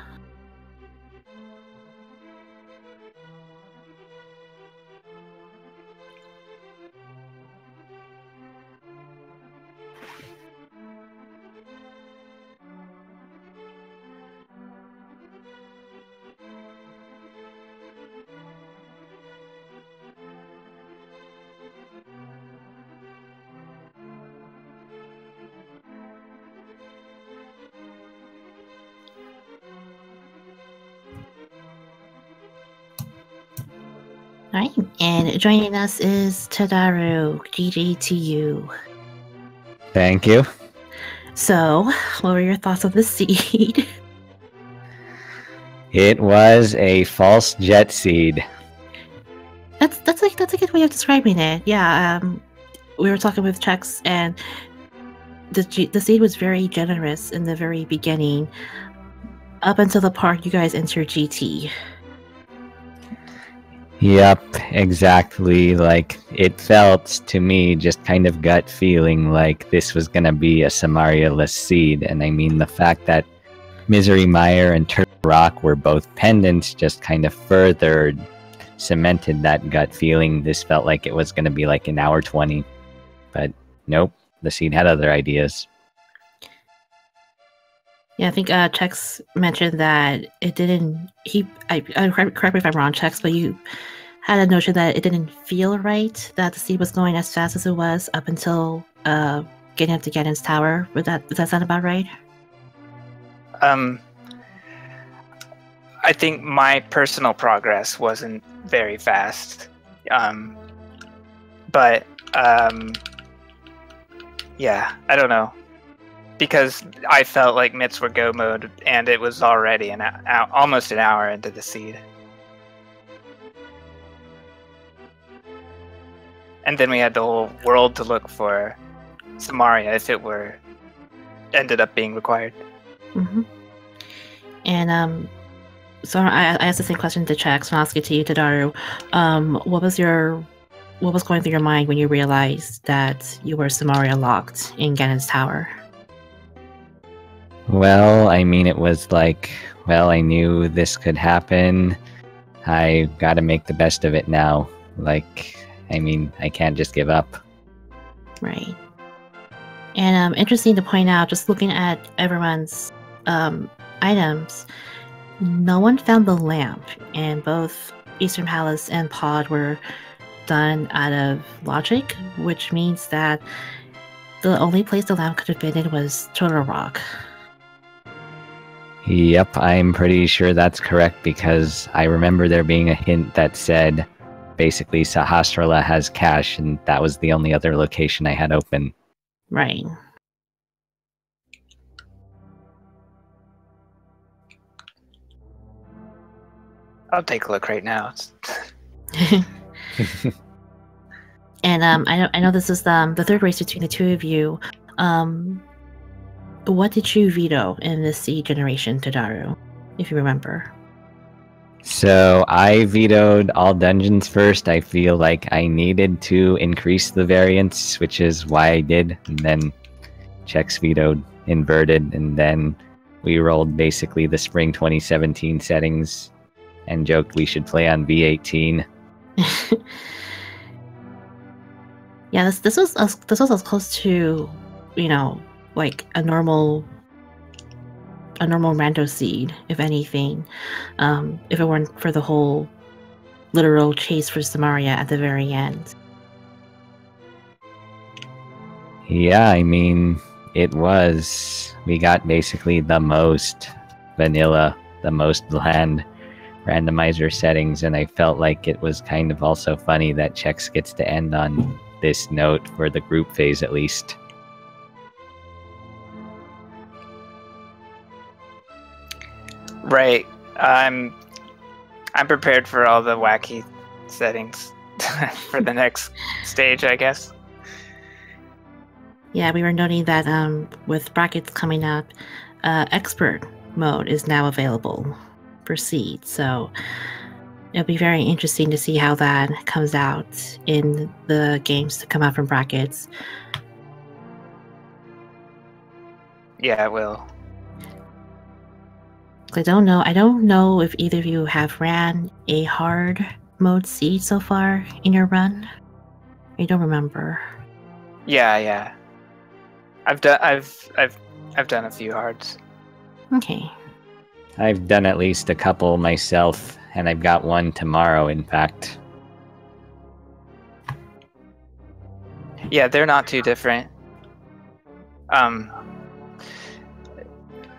All right, and joining us is Tadaru. GG to you. Thank you. So, what were your thoughts of the seed? It was a false jet seed. That's a good way of describing it. Yeah, we were talking with Chex, and the seed was very generous in the very beginning, up until the part you guys entered GT. Yep, exactly. Like, it felt to me just kind of gut feeling like this was gonna be a Samaria-less seed. And I mean, the fact that Misery Mire and Turtle Rock were both pendants just kind of further cemented that gut feeling. This felt like it was gonna be like an hour 20. But nope, the seed had other ideas. Yeah, I think Chex mentioned that it didn't. Correct me if I'm wrong, Chex, but you had a notion that it didn't feel right that the seed was going as fast as it was up until getting up to Ganon's tower. Does that sound about right? I think my personal progress wasn't very fast, but yeah, I don't know. Because I felt like mitts were go mode, and it was already almost an hour into the seed. And then we had the whole world to look for Samaria if it ended up being required. Mm-hmm. And so I asked the same question to Chex, and I'll ask it to you, Tadaru. What was going through your mind when you realized that you were Samaria locked in Ganon's tower? Well, I mean, it was like, well, I knew this could happen. I gotta make the best of it now. Like, I mean, I can't just give up. Right. And interesting to point out, just looking at everyone's items, no one found the lamp, and both Eastern Palace and Pod were done out of logic, which means that the only place the lamp could have been in was Turtle Rock. Yep, I'm pretty sure that's correct because I remember there being a hint that said basically Sahasrara has cache, and that was the only other location I had open. Right. I'll take a look right now. And I know this is the third race between the two of you. What did you veto in this seed generation, Tadaru, if you remember? So I vetoed all dungeons first. I feel like I needed to increase the variance, which is why I did. And then Chex vetoed inverted, and then we rolled basically the spring 2017 settings and joked we should play on V18. Yeah, this was as close to, like a normal rando seed, if anything. If it weren't for the whole literal chase for Samaria at the very end. Yeah, I mean, it was. We got basically the most vanilla, the most bland randomizer settings, and I felt like it was kind of also funny that Chex gets to end on this note for the group phase at least. Right. I'm prepared for all the wacky settings for the next stage, I guess. Yeah, we were noting that with brackets coming up, expert mode is now available for seed. So it'll be very interesting to see how that comes out in the games to come out from brackets. Yeah, it will. I don't know if either of you have ran a hard mode seed so far in your run. I don't remember. Yeah. I've done a few hards. Okay. I've done at least a couple myself, and I've got one tomorrow, in fact. Yeah, they're not too different.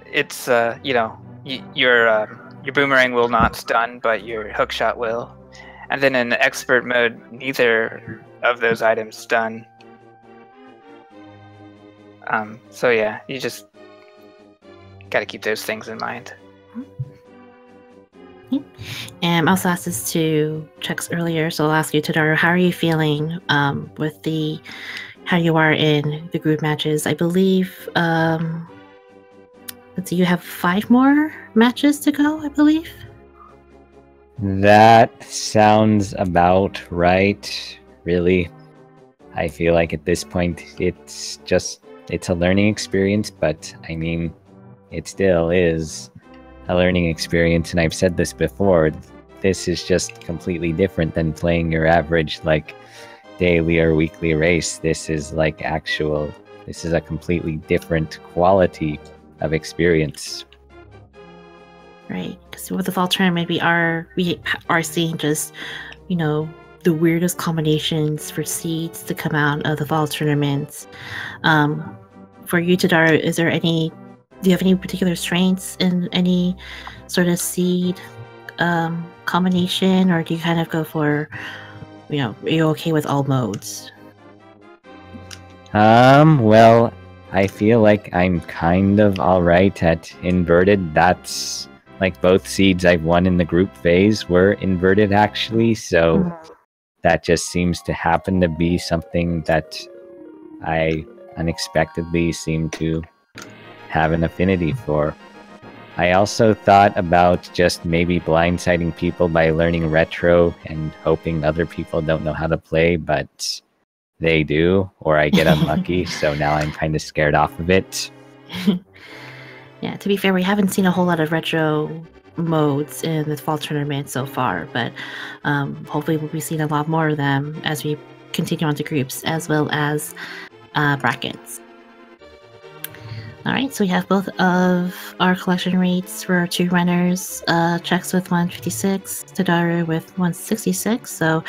It's your boomerang will not stun, but your hookshot will. And then in expert mode, neither of those items stun. So yeah, you just gotta keep those things in mind. And I also asked this to Chex earlier, so I'll ask you, Tadaru, how are you feeling with how you are in the group matches? I believe let's see, you have 5 more matches to go, I believe. That sounds about right, really. I feel like at this point it's a learning experience, but I mean, it still is a learning experience, and I've said this before, this is just completely different than playing your average like daily or weekly race. This is a completely different quality of experience. Right, because with the fall tournament, we are seeing just, the weirdest combinations for seeds to come out of the fall tournaments. For you, Tadaru, do you have any particular strengths in any sort of seed combination, or do you kind of go for, are you okay with all modes? Well, I feel like I'm kind of alright at inverted. That's like both seeds I've won in the group phase were inverted actually, so that just seems to happen to be something that I unexpectedly seem to have an affinity for. I also thought about just maybe blindsiding people by learning retro and hoping other people don't know how to play, but they do, or I get unlucky, so now I'm kind of scared off of it. Yeah, to be fair, we haven't seen a whole lot of retro modes in the fall tournament so far, but hopefully we'll be seeing a lot more of them as we continue on to groups as well as brackets. Alright, so we have both of our collection rates for our 2 runners. Chex with 156, Tadaru with 166, so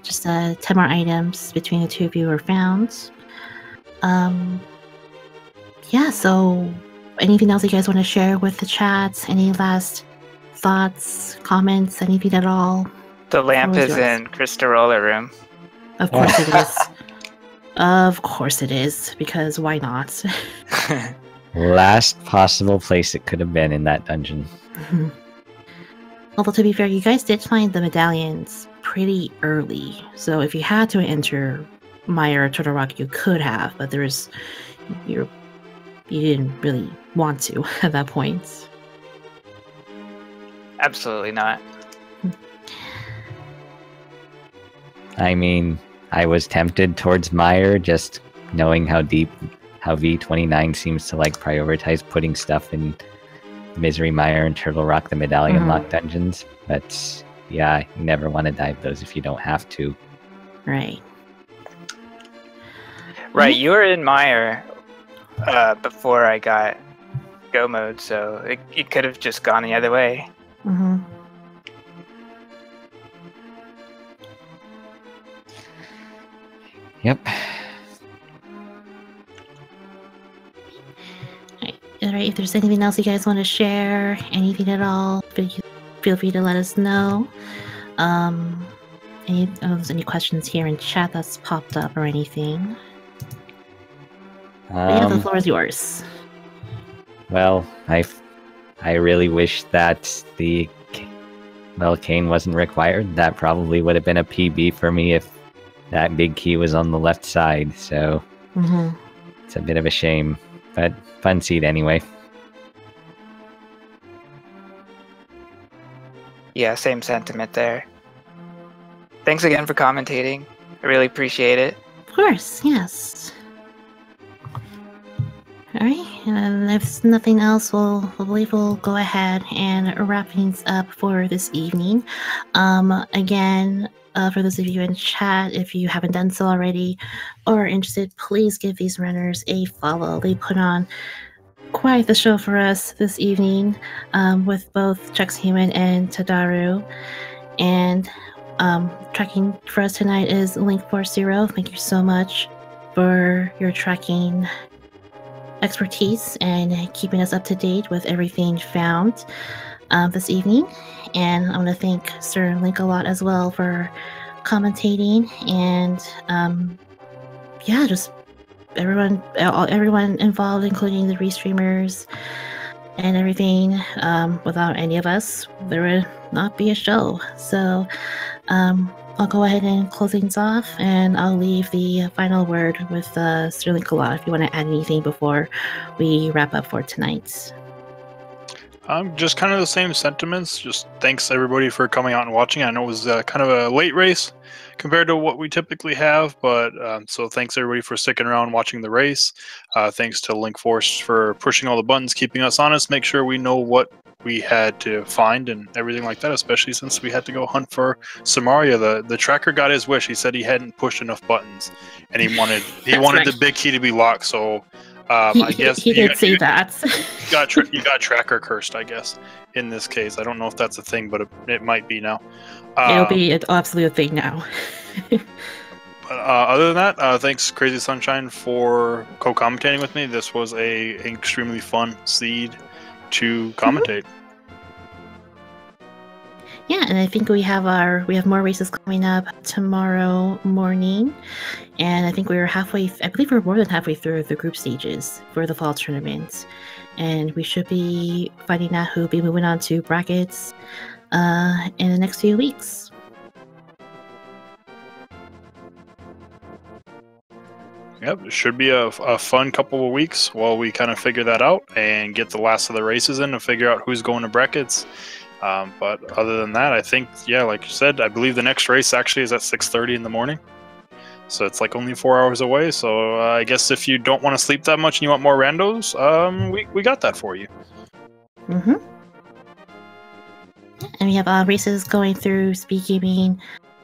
just 10 more items between the 2 of you were found. Yeah, so anything else you guys want to share with the chat? Any last thoughts, comments, anything at all? The lamp is in Cristarola room. Of course it is. Of course it is, because why not? Last possible place it could have been in that dungeon. Although to be fair, you guys did find the medallions pretty early, so if you had to enter Mire or Turtle Rock, you could have, but you didn't really want to at that point. Absolutely not. I mean, I was tempted towards Mire, just knowing how V29 seems to like prioritize putting stuff in Misery Mire and Turtle Rock, the medallion lock dungeons. But yeah, you never want to dive those if you don't have to. Right. Right, you were in Meyer before I got go mode, so it could have just gone the other way. Mm-hmm. Yep. Alright, if there's anything else you guys want to share, anything at all, feel free to let us know. Any questions here in chat that's popped up or anything? But yeah, the floor is yours. Well, I really wish that cane wasn't required. That probably would have been a PB for me if that big key was on the left side. So it's a bit of a shame, but fun seed anyway. Yeah, same sentiment there. Thanks again for commentating. I really appreciate it. Of course, yes. Alright, and if there's nothing else, I believe we'll go ahead and wrap things up for this evening. Again, for those of you in chat, if you haven't done so already or are interested, please give these runners a follow. They put on quite the show for us this evening with both Chexhuman and Tadaru. And tracking for us tonight is Link40. Thank you so much for your tracking expertise and keeping us up to date with everything found this evening. And I want to thank Sir Link a lot as well for commentating and just everyone involved, including the restreamers and everything. Without any of us, there would not be a show. So I'll go ahead and close things off, and I'll leave the final word with Sir Link a lot if you want to add anything before we wrap up for tonight. Just kind of the same sentiments. Just thanks everybody for coming out and watching. I know it was kind of a late race compared to what we typically have, but so thanks everybody for sticking around watching the race. Thanks to Link Force for pushing all the buttons, keeping us honest, make sure we know what we had to find and everything like that, especially since we had to go hunt for Samaria. The tracker got his wish. He said he hadn't pushed enough buttons, and he wanted right. the big key to be locked. So I guess he did say that. You got tracker cursed, I guess, in this case. I don't know if that's a thing, but it might be now. It'll be absolutely a thing now. But other than that, thanks Crazy Sunshine for co-commentating with me. This was a extremely fun seed to commentate. Yeah, and I think we have more races coming up tomorrow morning, and I think I believe we're more than halfway through the group stages for the fall tournament, and we should be finding out who will be moving on to brackets in the next few weeks. Yep, it should be a fun couple of weeks while we kind of figure that out and get the last of the races in to figure out who's going to brackets. But other than that, I think, yeah, like you said, I believe the next race actually is at 6:30 in the morning. So it's like only 4 hours away. So I guess if you don't want to sleep that much and you want more randos, we got that for you. Mm-hmm. And we have races going through Speed Gaming,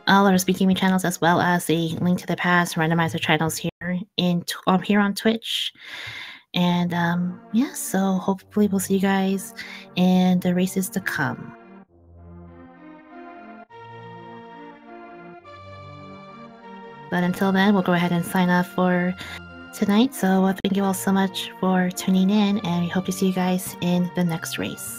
all our Speed Gaming channels, as well as a Link to the Past Randomizer channels here here on Twitch. And so hopefully we'll see you guys in the races to come. But until then, we'll go ahead and sign off for tonight. So thank you all so much for tuning in, and we hope to see you guys in the next race.